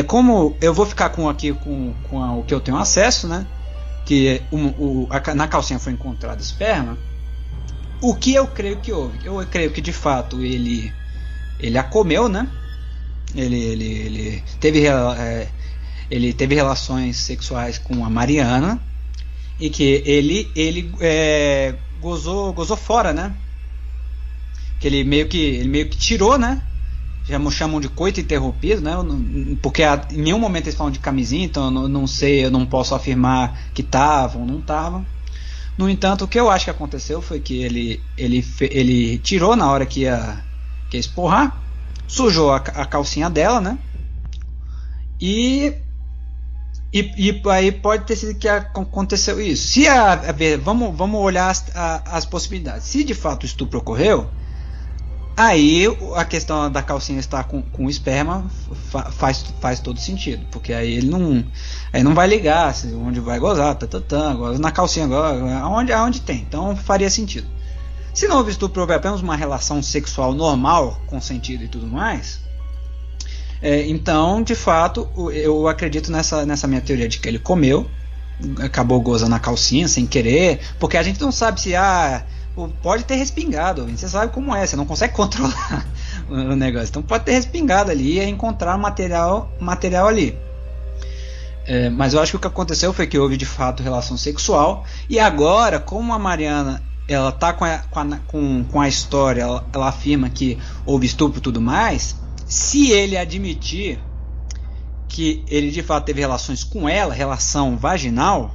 como eu vou ficar com o que eu tenho acesso, né, que na calcinha foi encontrado esperma, o que eu creio que houve? Eu creio que de fato ele a comeu, né? Ele teve relações sexuais com a Mariana e que ele gozou fora, né? Que ele meio que tirou, né? Chamam de coito interrompido, né? Porque em nenhum momento eles falam de camisinha, então eu não sei, eu não posso afirmar que estavam ou não estavam. No entanto, o que eu acho que aconteceu foi que ele tirou na hora que ia esporrar, sujou a calcinha dela, né? E aí pode ter sido que aconteceu isso. Vamos olhar as possibilidades. Se de fato o estupro ocorreu, aí a questão da calcinha estar com esperma faz todo sentido, porque aí ele não vai ligar onde vai gozar, agora na calcinha agora, aonde tem, então faria sentido. Se não houve estupro, houve apenas uma relação sexual normal, consentida e tudo mais, então de fato eu acredito nessa minha teoria de que ele comeu, acabou gozando a calcinha sem querer, porque a gente não sabe se pode ter respingado, você sabe como você não consegue controlar o negócio, então pode ter respingado ali e encontrar material ali. Mas eu acho que o que aconteceu foi que houve de fato relação sexual, e agora, como a Mariana ela tá com a história, ela afirma que houve estupro e tudo mais, se ele admitir que ele de fato teve relações com ela, relação vaginal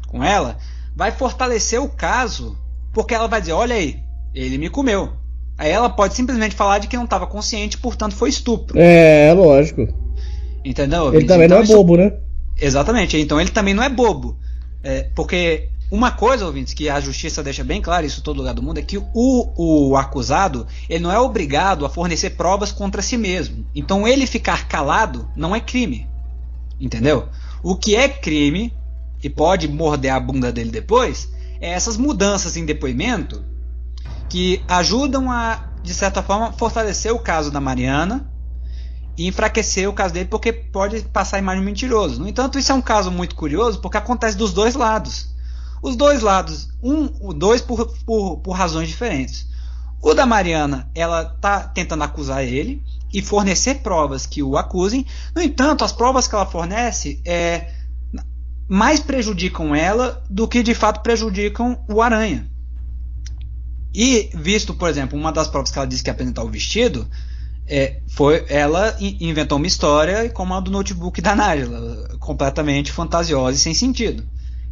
com ela, vai fortalecer o caso, porque ela vai dizer, olha aí, ele me comeu. Aí ela pode simplesmente falar de que não estava consciente, portanto foi estupro. Lógico. Entendeu? Ele também não é bobo, né? Exatamente, então ele também não é bobo. Porque uma coisa, ouvintes, que a justiça deixa bem claro, isso em todo lugar do mundo, é que o acusado, ele não é obrigado a fornecer provas contra si mesmo. Então ele ficar calado não é crime. Entendeu? O que é crime, e pode morder a bunda dele depois, é essas mudanças em depoimento que ajudam a, de certa forma, fortalecer o caso da Mariana e enfraquecer o caso dele, porque pode passar a imagem mentirosa. No entanto, isso é um caso muito curioso, porque acontece dos dois lados. Os dois lados, dois por razões diferentes. O da Mariana, ela está tentando acusar ele e fornecer provas que o acusem. No entanto, as provas que ela fornece mais prejudicam ela do que de fato prejudicam o Aranha. E visto, por exemplo, uma das provas que ela disse que ia apresentar o vestido, Ela inventou uma história como a do notebook da Nájila, completamente fantasiosa e sem sentido,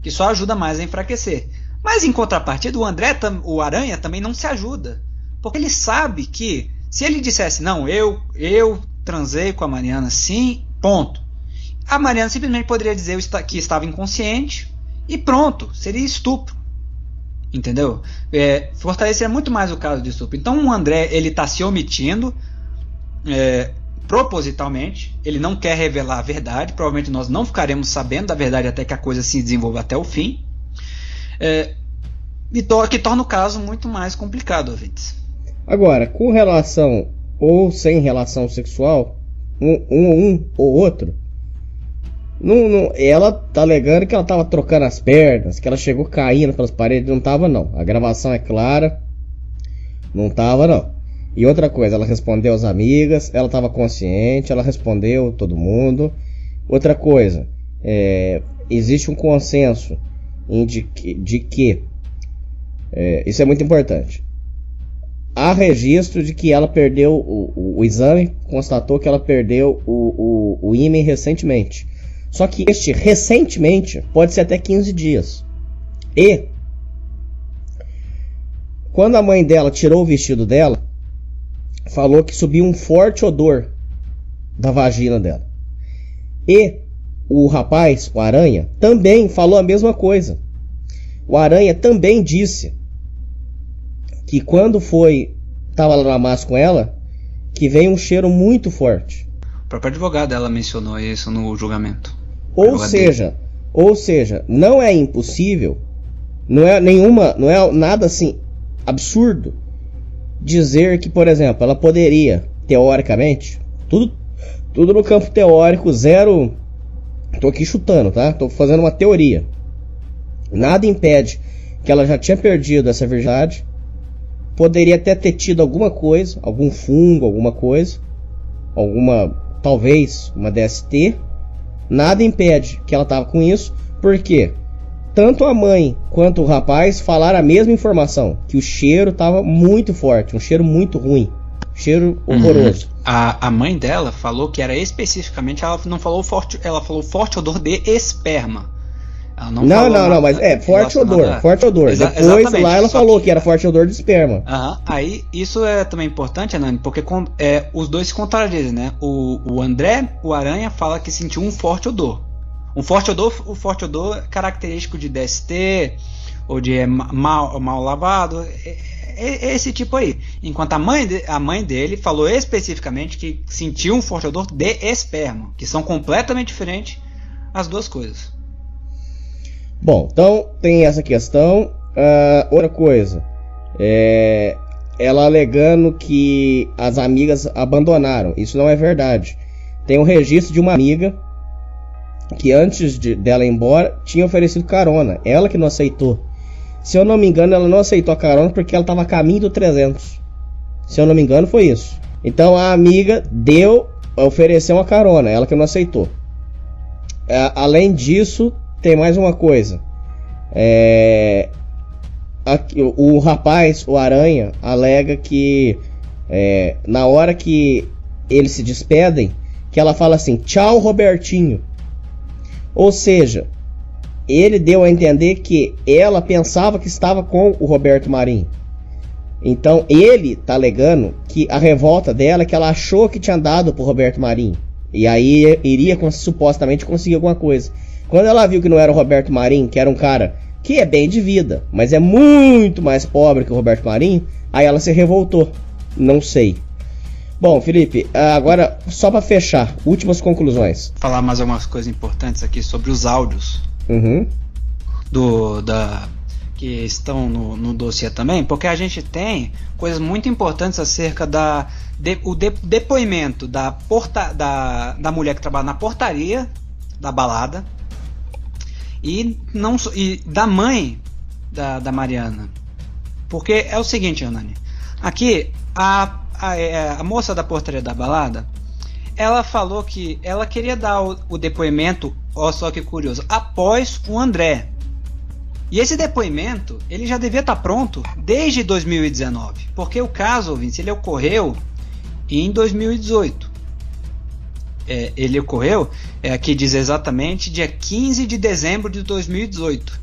que só ajuda mais a enfraquecer. Mas em contrapartida, o Aranha também não se ajuda, porque ele sabe que se ele dissesse, não, eu transei com a Mariana sim, ponto, a Mariana simplesmente poderia dizer que estava inconsciente e pronto, seria estupro. Entendeu? Fortaleceria muito mais o caso de estupro. Então o André, ele está se omitindo propositalmente, ele não quer revelar a verdade, provavelmente nós não ficaremos sabendo da verdade até que a coisa se desenvolva até o fim, que torna o caso muito mais complicado, ouvintes. Agora, com relação ou sem relação sexual, um ou outro, ela tá alegando que ela tava trocando as pernas, que ela chegou caindo pelas paredes. Não tava, não. A gravação é clara, não tava, não. E outra coisa, ela respondeu às amigas, ela tava consciente, ela respondeu todo mundo. Outra coisa, existe um consenso de que isso é muito importante. Há registro de que ela perdeu o exame, constatou que ela perdeu o ímã recentemente. Só que este recentemente pode ser até 15 dias. E quando a mãe dela tirou o vestido dela, falou que subiu um forte odor da vagina dela. E o rapaz, o Aranha, também falou a mesma coisa. O Aranha também disse que quando estava lá na massa com ela, que veio um cheiro muito forte. O próprio advogado dela mencionou isso no julgamento. Ou seja, não é impossível, não é nada assim absurdo dizer que, por exemplo, ela poderia, teoricamente, tudo no campo teórico, zero. Tô aqui chutando, tá? Tô fazendo uma teoria. Nada impede que ela já tinha perdido essa virgindade. Poderia até ter tido alguma coisa, algum fungo, alguma coisa, talvez uma DST. Nada impede que ela tava com isso, porque tanto a mãe quanto o rapaz falaram a mesma informação, que o cheiro tava muito forte, um cheiro muito ruim, cheiro horroroso. A mãe dela falou que era especificamente, ela não falou forte, ela falou forte odor de esperma. Não, mas forte odor. Depois exatamente, lá ela falou que era forte odor de esperma. Aí isso é também importante, Anani, porque os dois se contradizem, né? O André, o Aranha, fala que sentiu um forte odor. O forte odor característico de DST ou de mal lavado, esse tipo aí. Enquanto a mãe dele falou especificamente que sentiu um forte odor de esperma, que são completamente diferentes as duas coisas. Bom, então tem essa questão. Outra coisa, ela alegando que as amigas abandonaram. Isso não é verdade. Tem um registro de uma amiga que antes dela ir embora tinha oferecido carona. Ela que não aceitou. Se eu não me engano, ela não aceitou a carona porque ela estava a caminho do 300. Se eu não me engano, foi isso. Então a amiga ofereceu uma carona, ela que não aceitou. Além disso, tem mais uma coisa. O rapaz, o Aranha, alega que na hora que eles se despedem, que ela fala assim, tchau Robertinho. Ou seja, ele deu a entender que ela pensava que estava com o Roberto Marinho. Então ele tá alegando que a revolta dela é que ela achou que tinha dado pro Roberto Marinho. E aí iria supostamente conseguir alguma coisa. Quando ela viu que não era o Roberto Marinho, que era um cara que é bem de vida, mas é muito mais pobre que o Roberto Marinho, aí ela se revoltou. Não sei. Bom, Felipe, agora só para fechar, últimas conclusões. Falar mais algumas coisas importantes aqui sobre os áudios que estão no dossiê também, porque a gente tem coisas muito importantes acerca o depoimento da mulher que trabalha na portaria da balada e da mãe da Mariana. Porque é o seguinte, Hernani, aqui a moça da portaria da balada, ela falou que ela queria dar o depoimento, ó só que curioso, após o André. E esse depoimento, ele já devia estar pronto desde 2019, porque o caso, ouvintes, ele ocorreu em 2018. Ele ocorreu, aqui diz exatamente, dia 15 de dezembro de 2018.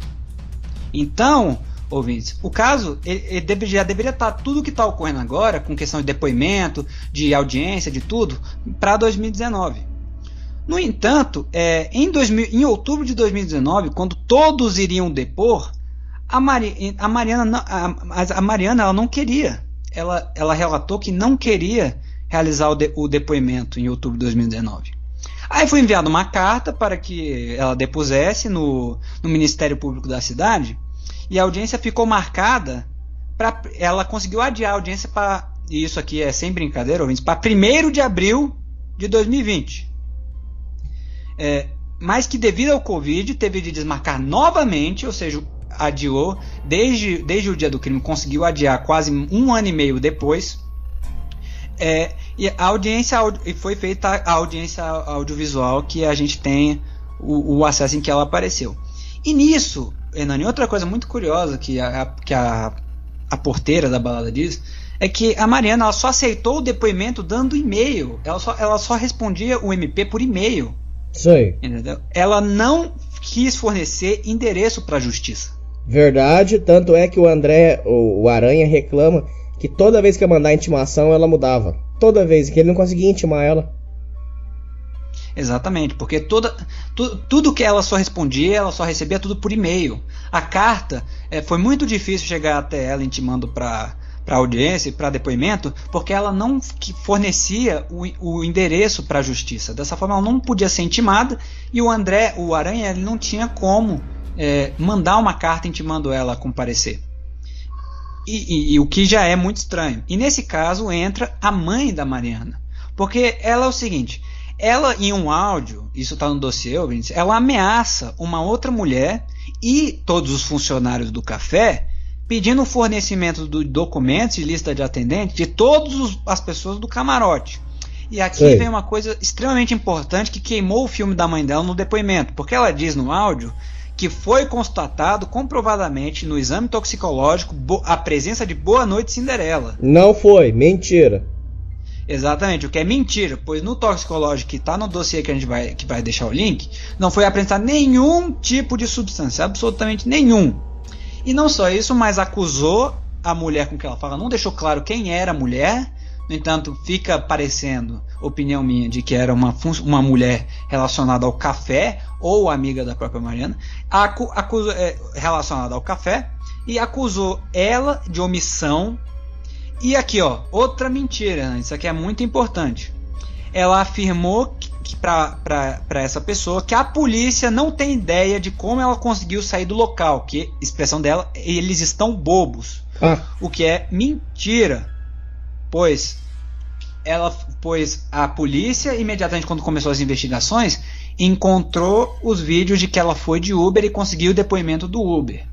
Então, ouvintes, o caso já deveria estar tudo que está ocorrendo agora, com questão de depoimento, de audiência, de tudo, para 2019. No entanto, em outubro de 2019, quando todos iriam depor, a Mariana ela não queria. Ela relatou que não queria realizar o depoimento em outubro de 2019. Aí foi enviada uma carta para que ela depusesse no Ministério Público da cidade, e a audiência ficou marcada ela conseguiu adiar a audiência para, e isso aqui é sem brincadeira, ouvintes, para 1º de abril de 2020. Mas que devido ao Covid teve de desmarcar novamente, ou seja, adiou desde o dia do crime, conseguiu adiar quase 1 ano e meio depois. E a audiência foi feita a audiência audiovisual, que a gente tem o acesso em que ela apareceu. E nisso, Hernani, outra coisa muito curiosa que a porteira da balada diz é que a Mariana ela só aceitou o depoimento dando e-mail. Ela só respondia o MP por e-mail. Sei. Entendeu? Ela não quis fornecer endereço para a justiça. Verdade, tanto é que o André, o Aranha, reclama que toda vez que ia mandar intimação ela mudava. Toda vez que ele não conseguia intimar ela. Exatamente, porque tudo que ela só respondia, ela só recebia tudo por e-mail. A carta, foi muito difícil chegar até ela intimando para audiência e para depoimento, porque ela não fornecia o endereço para a justiça. Dessa forma ela não podia ser intimada, e o André, o Aranha, ele não tinha como mandar uma carta intimando ela a comparecer. E o que já é muito estranho. E nesse caso entra a mãe da Mariana, porque ela é o seguinte: ela, em um áudio, isso está no dossiê, ela ameaça uma outra mulher e todos os funcionários do café, pedindo o fornecimento de documentos e lista de atendentes de todas as pessoas do camarote. E aqui vem uma coisa extremamente importante que queimou o filme da mãe dela no depoimento, porque ela diz no áudio que foi constatado comprovadamente no exame toxicológico a presença de Boa Noite Cinderela. Não foi, mentira. Exatamente, o que é mentira, pois no toxicológico que está no dossiê que a gente vai deixar o link, não foi apresentado nenhum tipo de substância, absolutamente nenhum. E não só isso, mas acusou a mulher com que ela fala, não deixou claro quem era a mulher. No entanto, fica parecendo, opinião minha, de que era uma mulher relacionada ao café ou amiga da própria Mariana, relacionada ao café, e acusou ela de omissão. E aqui, outra mentira, isso aqui é muito importante. Ela afirmou que para essa pessoa que a polícia não tem ideia de como ela conseguiu sair do local, que, expressão dela, eles estão bobos. O que é mentira, pois a polícia, imediatamente quando começou as investigações, encontrou os vídeos de que ela foi de Uber e conseguiu o depoimento do Uber.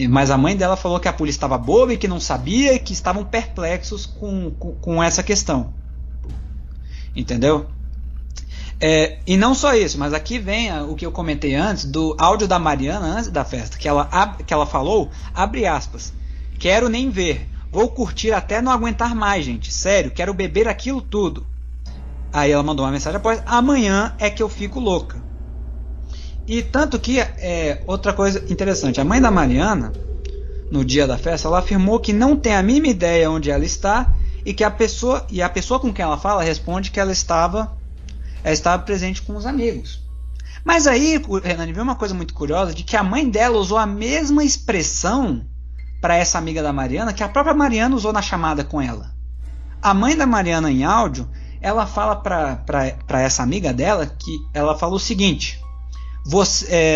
Mas a mãe dela falou que a polícia estava boba e que não sabia e que estavam perplexos com essa questão. Entendeu? E não só isso, mas aqui vem o que eu comentei antes do áudio da Mariana antes da festa, que ela falou, abre aspas, quero nem ver, vou curtir até não aguentar mais, gente, sério, quero beber aquilo tudo. Aí ela mandou uma mensagem após, amanhã é que eu fico louca. E tanto que, outra coisa interessante, a mãe da Mariana, no dia da festa, ela afirmou que não tem a mínima ideia onde ela está e que a pessoa com quem ela fala responde que ela estava presente com os amigos. Mas aí, Hernani, veio uma coisa muito curiosa, de que a mãe dela usou a mesma expressão para essa amiga da Mariana que a própria Mariana usou na chamada com ela. A mãe da Mariana, em áudio, ela fala para essa amiga dela que ela fala o seguinte: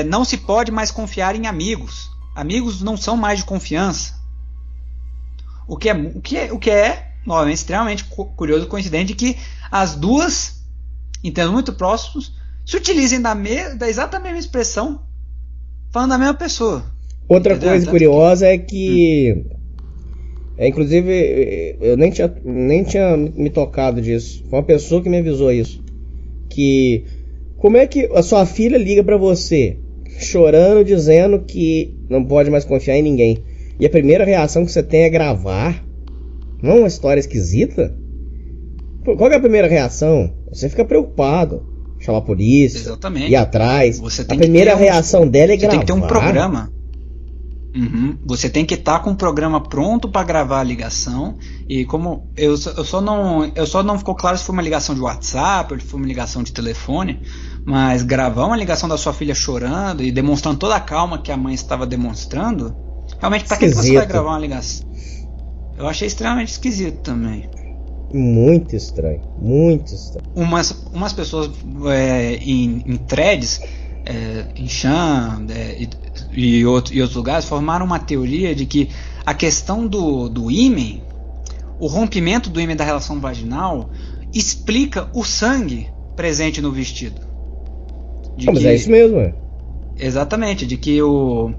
não se pode mais confiar em amigos. Amigos não são mais de confiança. O que é novamente extremamente curioso e coincidente que as duas, em termos muito próximos, se utilizem da exata mesma expressão, falando da mesma pessoa. Outra coisa curiosa é que inclusive eu nem tinha me tocado disso. Foi uma pessoa que me avisou isso, que como é que a sua filha liga pra você chorando, dizendo que não pode mais confiar em ninguém, e a primeira reação que você tem é gravar? Não é uma história esquisita? Qual que é a primeira reação? Você fica preocupado. Chamar a polícia. Exatamente. Ir atrás. Você tem a primeira que ter reação dela é gravar. Você tem que ter um programa. Uhum. Você tem que estar com um programa pronto para gravar a ligação. E como eu só não ficou claro se foi uma ligação de WhatsApp ou se foi uma ligação de telefone, mas gravar uma ligação da sua filha chorando e demonstrando toda a calma que a mãe estava demonstrando, realmente, para que você vai gravar uma ligação? Eu achei extremamente esquisito também. Muito estranho, muito estranho. Umas pessoas em threads, em Chan e outros lugares, formaram uma teoria de que a questão do ímen, o rompimento do ímen da relação vaginal, explica o sangue presente no vestido. Mas é isso mesmo, é? Exatamente, de que o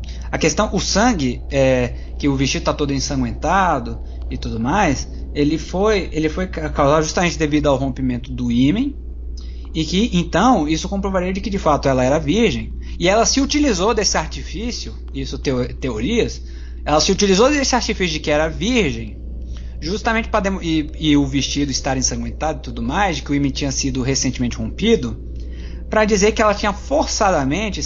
sangue, que o vestido está todo ensanguentado e tudo mais, ele foi causado justamente devido ao rompimento do ímen, e que então isso comprovaria de que de fato ela era virgem, e ela se utilizou desse artifício, isso teorias, ela se utilizou desse artifício de que era virgem, justamente para e o vestido estar ensanguentado e tudo mais, de que o ímen tinha sido recentemente rompido, para dizer que ela tinha forçadamente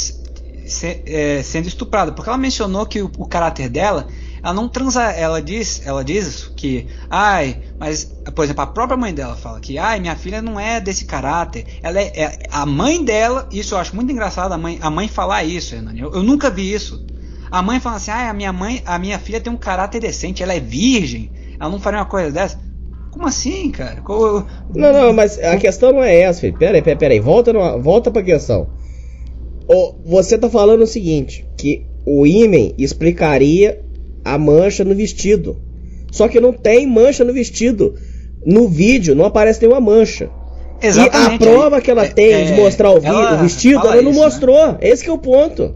sendo estuprada, porque ela mencionou que o caráter dela, ela não transa, ela diz que, mas, por exemplo, a própria mãe dela fala que, minha filha não é desse caráter, ela a mãe dela, isso eu acho muito engraçado, a mãe falar isso, Hernani, eu nunca vi isso, a mãe fala assim, a minha filha tem um caráter decente, ela é virgem, ela não faria uma coisa dessa. Como assim, cara? Não, mas a questão não é essa, filho. Peraí, volta pra questão. Você tá falando o seguinte, que o ímen explicaria a mancha no vestido. Só que não tem mancha no vestido. No vídeo não aparece nenhuma mancha. Exatamente. E a prova que ela tem de mostrar o vestido, ela não mostrou. Né? Esse que é o ponto.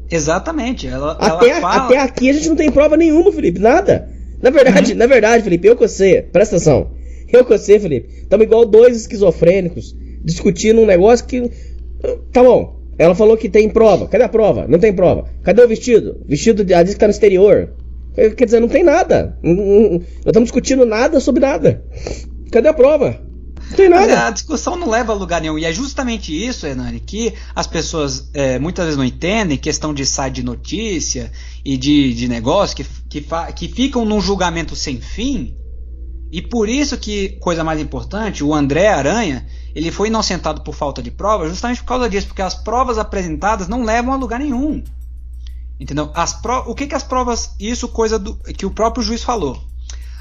Exatamente. Até aqui a gente não tem prova nenhuma, Felipe. Nada. Na verdade, Felipe, eu com você, presta atenção. Eu com você, Felipe, estamos igual dois esquizofrênicos discutindo um negócio que... Tá bom, ela falou que tem prova. Cadê a prova? Não tem prova. Cadê o vestido? O vestido, ela disse que tá no exterior. Quer dizer, não tem nada. Não estamos discutindo nada sobre nada. Cadê a prova? Não tem nada. A discussão não leva a lugar nenhum. E é justamente isso, Hernani, que as pessoas muitas vezes não entendem, questão de site de notícia e de negócio, que ficam num julgamento sem fim. E por isso que, coisa mais importante, o André Aranha, ele foi inocentado por falta de prova, justamente por causa disso, porque as provas apresentadas não levam a lugar nenhum. Entendeu? O que as provas... Isso coisa que o próprio juiz falou.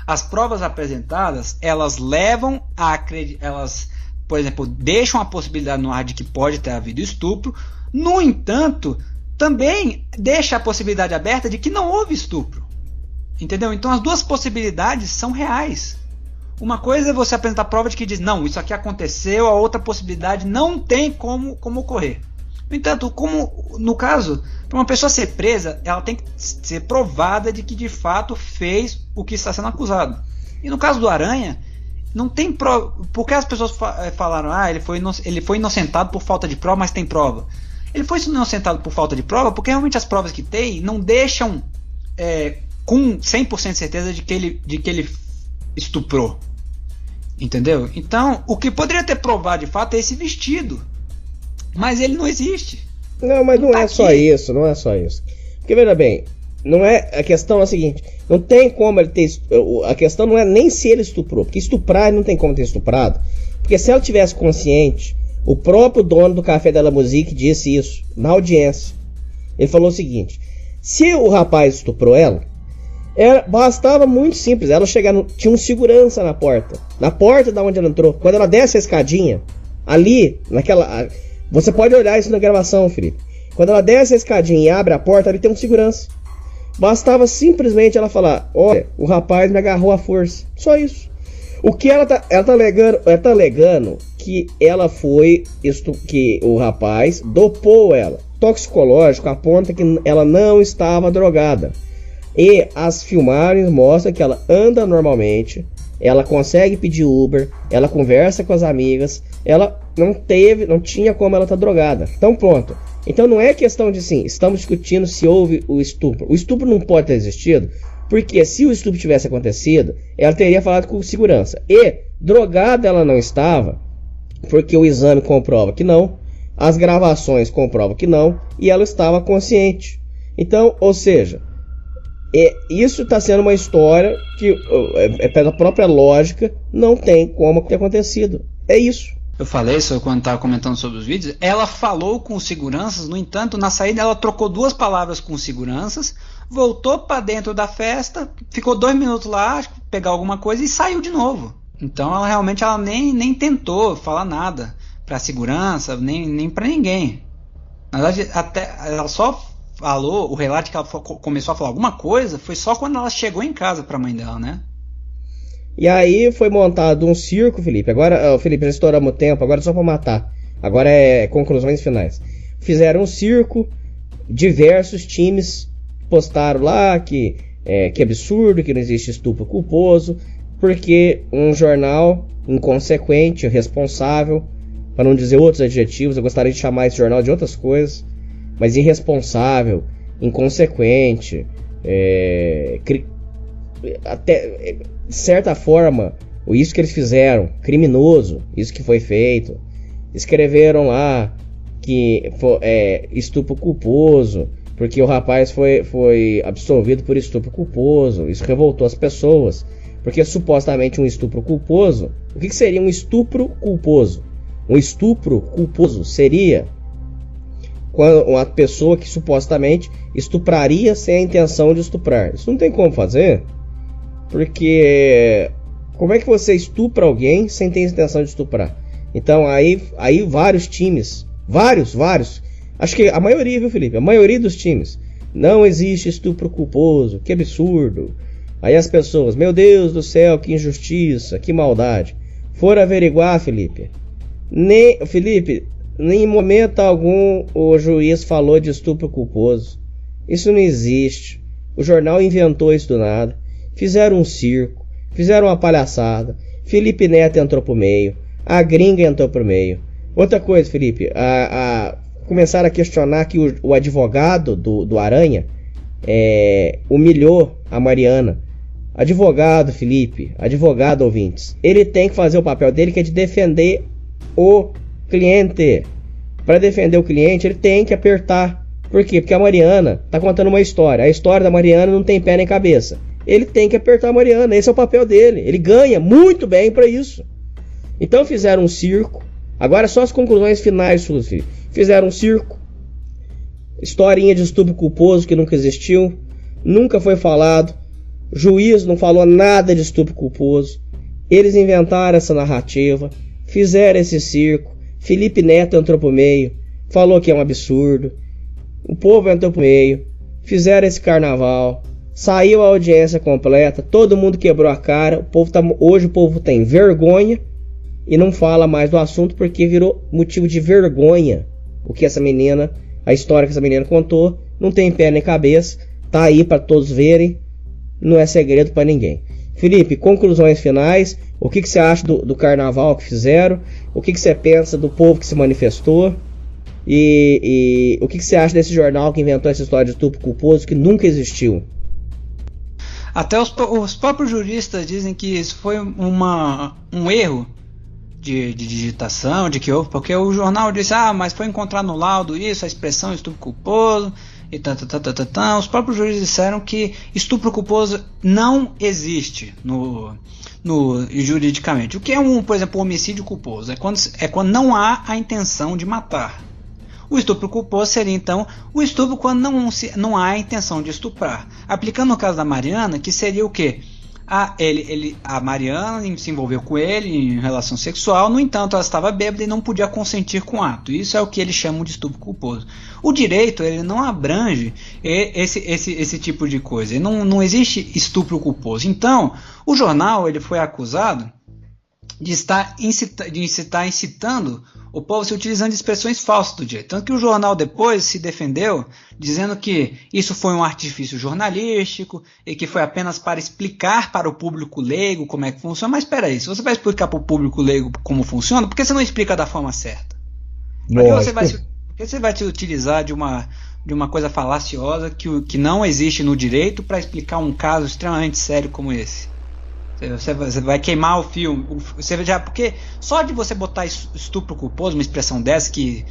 As provas apresentadas, elas levam a acreditar... Elas, por exemplo, deixam a possibilidade no ar de que pode ter havido estupro. No entanto, também deixa a possibilidade aberta de que não houve estupro. Entendeu? Então as duas possibilidades são reais. Uma coisa é você apresentar prova de que diz, não, isso aqui aconteceu, a outra possibilidade não tem como ocorrer. No entanto, como no caso, para uma pessoa ser presa, ela tem que ser provada de que de fato fez o que está sendo acusado. E no caso do Aranha, não tem prova. Porque as pessoas falaram, ele foi inocentado por falta de prova, mas tem prova. Ele foi inocentado por falta de prova porque realmente as provas que tem não deixam com 100% de certeza de que ele estuprou. Entendeu? Então, o que poderia ter provado de fato é esse vestido. Mas ele não existe. Não, mas não é só isso, não é só isso. Porque veja bem, não é, a questão é a seguinte, não tem como ele ter, a questão não é nem se ele estuprou, porque estuprar ele não tem como ter estuprado, porque se ela tivesse consciente, o próprio dono do Café Della Musique disse isso na audiência. Ele falou o seguinte, se o rapaz estuprou ela, bastava muito simples, ela chegar tinha um segurança na porta da onde ela entrou, quando ela desce a escadinha, ali, você pode olhar isso na gravação, Felipe. Quando ela desce a escadinha e abre a porta, ali tem um segurança. Bastava simplesmente ela falar, olha, o rapaz me agarrou à força. Só isso. O que ela tá alegando que que o rapaz dopou ela. Toxicológico aponta que ela não estava drogada. E as filmagens mostram que ela anda normalmente, ela consegue pedir Uber, ela conversa com as amigas, ela não tinha como ela estar drogada. Então pronto. Então não é questão de sim, estamos discutindo se houve o estupro. O estupro não pode ter existido, porque se o estupro tivesse acontecido, ela teria falado com segurança. E Drogada ela não estava, porque o exame comprova que não, as gravações comprovam que não, e ela estava consciente. Então, ou seja, isso está sendo uma história que, pela própria lógica, não tem como ter acontecido. É isso. Eu falei isso quando estava comentando sobre os vídeos. Ela falou com os seguranças, no entanto, na saída ela trocou 2 palavras com os seguranças, voltou para dentro da festa, ficou 2 minutos lá, pegar alguma coisa e saiu de novo. Então ela realmente nem tentou falar nada para a segurança, nem para ninguém. Na verdade, até ela só falou, o relato que ela começou a falar alguma coisa foi só quando ela chegou em casa para a mãe dela, né? E aí foi montado um circo, Felipe. Agora, Felipe, já estouramos o tempo, agora é só para matar. Agora é conclusões finais. Fizeram um circo, diversos times postaram lá que absurdo, que não existe estupro culposo, porque um jornal inconsequente, irresponsável, para não dizer outros adjetivos, eu gostaria de chamar esse jornal de outras coisas, mas irresponsável, inconsequente, até de certa forma, isso que eles fizeram, criminoso, isso que foi feito. Escreveram lá que estupro culposo, porque o rapaz foi absolvido por estupro culposo. Isso revoltou as pessoas, porque supostamente um estupro culposo, o que seria um estupro culposo? Um estupro culposo seria quando uma pessoa que supostamente estupraria sem a intenção de estuprar. Isso não tem como fazer, porque como é que você estupra alguém sem ter a intenção de estuprar? Então aí vários times, vários, acho que a maioria, viu, Felipe? A maioria dos times, não existe estupro culposo, que absurdo. Aí as pessoas, meu Deus do céu, que injustiça, que maldade. Foram averiguar, Felipe, nem em momento algum o juiz falou de estupro culposo. Isso não existe. O jornal inventou isso do nada. Fizeram um circo, fizeram uma palhaçada. Felipe Neto entrou pro meio, a gringa entrou pro meio. Outra coisa, Felipe, começaram a questionar que o advogado do Aranha humilhou a Mariana. Advogado, Felipe, advogado, ouvintes, ele tem que fazer o papel dele, que é de defender o cliente. Para defender o cliente, ele tem que apertar. Por quê? Porque a Mariana está contando uma história. A história da Mariana não tem pé nem cabeça. Ele tem que apertar a Mariana. Esse é o papel dele. Ele ganha muito bem para isso. Então fizeram um circo. Agora só as conclusões finais, filho. Fizeram um circo. Historinha de estupro culposo que nunca existiu. Nunca foi falado. O juiz não falou nada de estupro culposo. Eles inventaram essa narrativa. Fizeram esse circo. Felipe Neto entrou pro meio. Falou que é um absurdo. O povo entrou pro meio. Fizeram esse carnaval. Saiu a audiência completa. Todo mundo quebrou a cara. Hoje o povo tem vergonha e não fala mais do assunto, porque virou motivo de vergonha. O que a história que essa menina contou, não tem pé nem cabeça. Tá aí para todos verem. Não é segredo para ninguém. Felipe, conclusões finais. O que você acha do carnaval que fizeram? O que você pensa do povo que se manifestou? E o que você acha desse jornal que inventou essa história de estupro culposo que nunca existiu? Até os próprios juristas dizem que isso foi um erro de digitação, de que houve, porque o jornal disse, mas foi encontrar no laudo isso, a expressão estupro culposo, e Os próprios juízes disseram que estupro culposo não existe juridicamente. O que é por exemplo, homicídio culposo? É quando não há a intenção de matar. O estupro culposo seria, então, o estupro quando não há a intenção de estuprar. Aplicando no caso da Mariana, que seria o quê? A Mariana se envolveu com ele em relação sexual, no entanto, ela estava bêbada e não podia consentir com o ato. Isso é o que eles chamam de estupro culposo. O direito ele não abrange esse tipo de coisa. Não existe estupro culposo. Então, o jornal ele foi acusado de estar incitando o povo se utilizando de expressões falsas do direito. Tanto que o jornal depois se defendeu, dizendo que isso foi um artifício jornalístico e que foi apenas para explicar para o público leigo como é que funciona. Mas espera aí, se você vai explicar para o público leigo como funciona, por que você não explica da forma certa? Por que você vai se utilizar de uma coisa falaciosa que não existe no direito para explicar um caso extremamente sério como esse? Você vai queimar o filme. Você já, porque só de você botar estupro culposo, uma expressão dessa que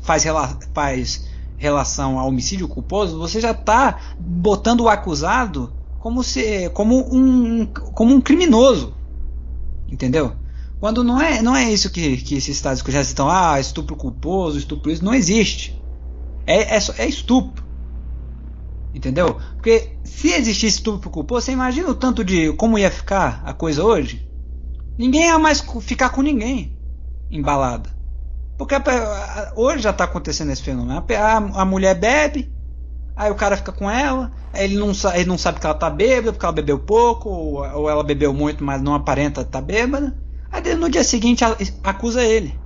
faz relação ao homicídio culposo, você já está botando o acusado como um criminoso, entendeu? Quando não é isso que esses estados que já estão, estupro culposo, estupro isso, não existe. É estupro, entendeu? Porque se existisse estupro culposo, você imagina o tanto de como ia ficar a coisa hoje? Ninguém ia mais ficar com ninguém em balada. Porque hoje já está acontecendo esse fenômeno. A mulher bebe, aí o cara fica com ela, ele não sabe que ela está bêbada, porque ela bebeu pouco, ou ela bebeu muito, mas não aparenta estar bêbada. Aí no dia seguinte acusa ele.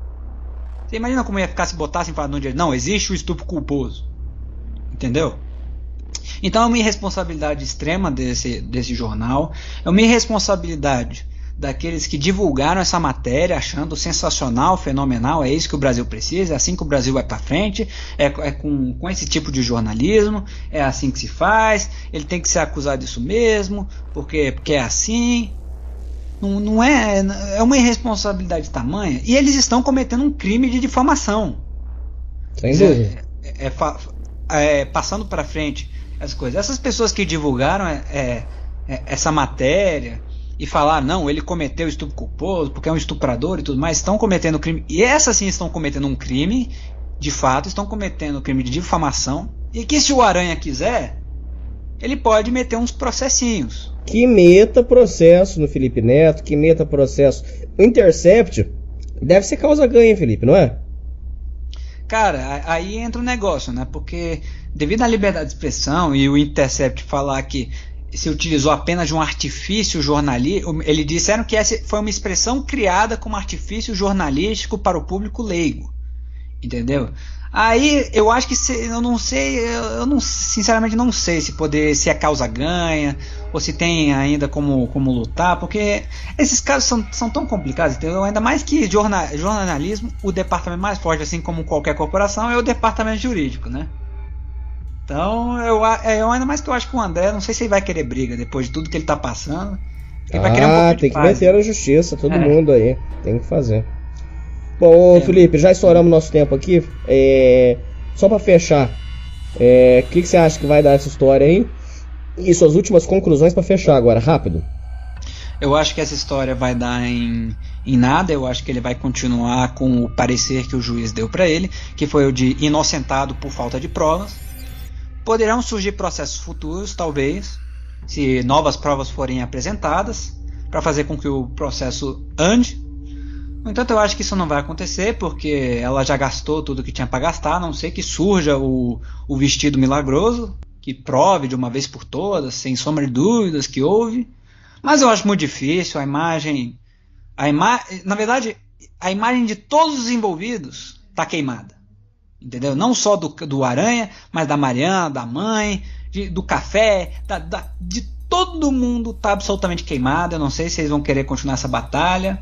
Você imagina como ia ficar se botassem e falar no dia, não, existe o estupro culposo. Entendeu? Então é uma irresponsabilidade extrema desse jornal, é uma irresponsabilidade daqueles que divulgaram essa matéria achando sensacional, fenomenal, é isso que o Brasil precisa, é assim que o Brasil vai para frente, é com esse tipo de jornalismo, é assim que se faz, ele tem que ser acusado disso mesmo, porque é assim. Não é uma irresponsabilidade tamanha, e eles estão cometendo um crime de difamação. Sem dúvida. Passando para frente as coisas, essas pessoas que divulgaram essa matéria e falaram, não, ele cometeu estupro culposo porque é um estuprador e tudo mais, estão cometendo crime, e essas sim estão cometendo um crime, de fato, estão cometendo um crime de difamação, e que se o Aranha quiser, ele pode meter uns processinhos. Que meta processo no Felipe Neto, que meta processo. O Intercept deve ser causa-ganha, Felipe, não é? Cara, aí entra um negócio, né? Porque devido à liberdade de expressão e o Intercept falar que se utilizou apenas de um artifício jornalístico, eles disseram que essa foi uma expressão criada como artifício jornalístico para o público leigo, entendeu? Aí eu acho que sinceramente não sei se é causa ganha ou se tem ainda como lutar, porque esses casos são tão complicados, entendeu? Ainda mais que jornalismo, o departamento mais forte, assim como qualquer corporação, é o departamento jurídico, né? Então eu ainda mais que eu acho que o André, não sei se ele vai querer briga depois de tudo que ele tá passando, ele vai querer um pouco de tem que paz, meter a justiça, todo mundo aí tem que fazer. Bom, Felipe, já estouramos nosso tempo aqui. Só para fechar, o que você acha que vai dar essa história aí? E suas últimas conclusões para fechar agora, rápido. Eu acho que essa história vai dar em nada. Eu acho que ele vai continuar com o parecer que o juiz deu para ele, que foi o de inocentado por falta de provas. Poderão surgir processos futuros, talvez, se novas provas forem apresentadas, para fazer com que o processo ande. No entanto, eu acho que isso não vai acontecer, porque ela já gastou tudo que tinha para gastar, a não ser que surja o vestido milagroso, que prove de uma vez por todas, sem sombra de dúvidas, que houve. Mas eu acho muito difícil, na verdade, a imagem de todos os envolvidos está queimada. Entendeu? Não só do Aranha, mas da Mariana, da mãe, do Café, de todo mundo está absolutamente queimado. Eu não sei se eles vão querer continuar essa batalha.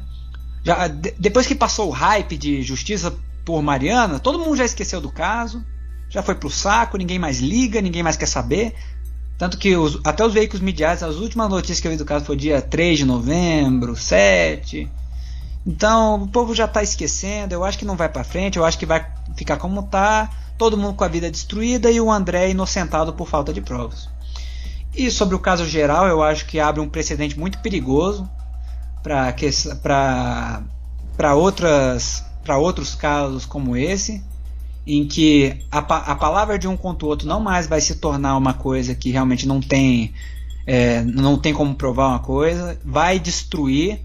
Depois que passou o hype de justiça por Mariana, todo mundo já esqueceu do caso, já foi pro saco, ninguém mais liga, ninguém mais quer saber. Tanto que até os veículos midiáticos, as últimas notícias que eu vi do caso foi dia 3 de novembro, 7. Então o povo já está esquecendo, eu acho que não vai para frente, eu acho que vai ficar como tá, todo mundo com a vida destruída e o André inocentado por falta de provas. E sobre o caso geral, eu acho que abre um precedente muito perigoso para outros casos como esse, em que a palavra de um contra o outro não mais vai se tornar uma coisa que realmente não tem como provar uma coisa, vai destruir,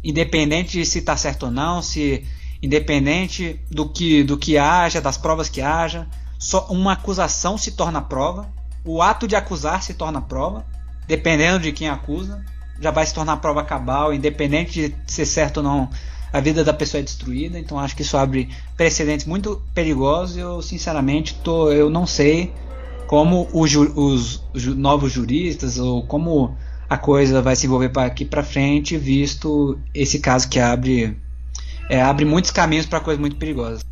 independente de se está certo ou não, independente do que haja, das provas que haja, só uma acusação se torna prova, o ato de acusar se torna prova, dependendo de quem acusa, já vai se tornar prova cabal, independente de ser certo ou não, a vida da pessoa é destruída. Então acho que isso abre precedentes muito perigosos. Eu sinceramente eu não sei como os novos juristas ou como a coisa vai se envolver aqui para frente, visto esse caso que abre muitos caminhos para coisas muito perigosas.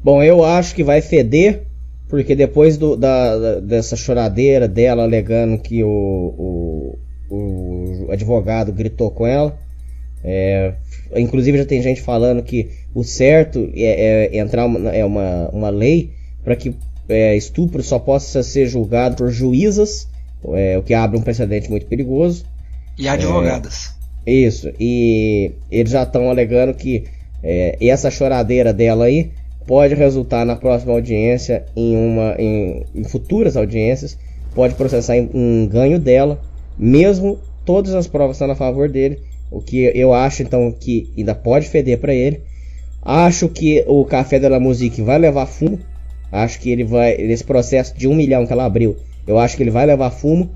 Bom, eu acho que vai feder, porque depois dessa choradeira dela alegando que o o advogado gritou com ela. Inclusive já tem gente falando que o certo é entrar uma lei para que estupro só possa ser julgado por juízas, o que abre um precedente muito perigoso. E advogadas. Isso, e eles já estão alegando que essa choradeira dela aí pode resultar na próxima audiência em futuras audiências, pode processar em ganho dela, mesmo todas as provas estando a favor dele, o que eu acho então que ainda pode feder para ele. Acho que o Café de la Musique vai levar fumo, acho que ele vai, nesse processo de 1 milhão que ela abriu, eu acho que ele vai levar fumo,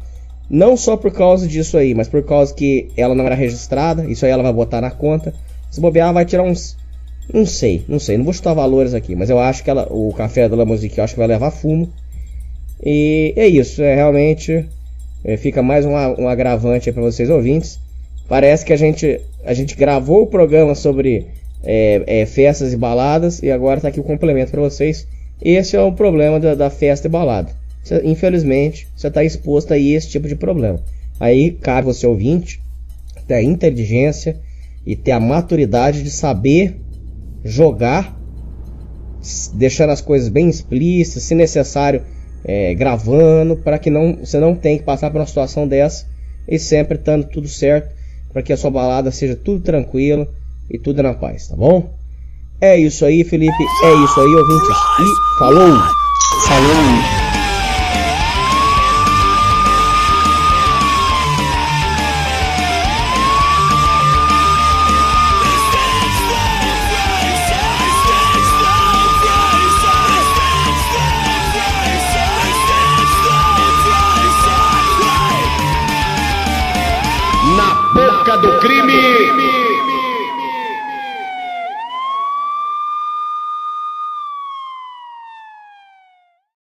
não só por causa disso aí, mas por causa que ela não era registrada, isso aí ela vai botar na conta, se bobear vai tirar uns, não sei, não vou chutar valores aqui, mas eu acho que o Café de la Musique eu acho que vai levar fumo, e é isso, realmente fica mais um agravante para vocês ouvintes. Parece que a gente gravou o programa sobre festas e baladas e agora está aqui o complemento para vocês. Esse é o problema da festa e balada. Infelizmente, você está exposto a esse tipo de problema. Aí cabe você ouvinte ter a inteligência e ter a maturidade de saber jogar, deixando as coisas bem explícitas, se necessário gravando, para que você não tenha que passar por uma situação dessa e sempre estando tudo certo, para que a sua balada seja tudo tranquilo e tudo na paz, tá bom? É isso aí, Felipe, é isso aí, ouvintes, e falou! Falou! Na boca do crime.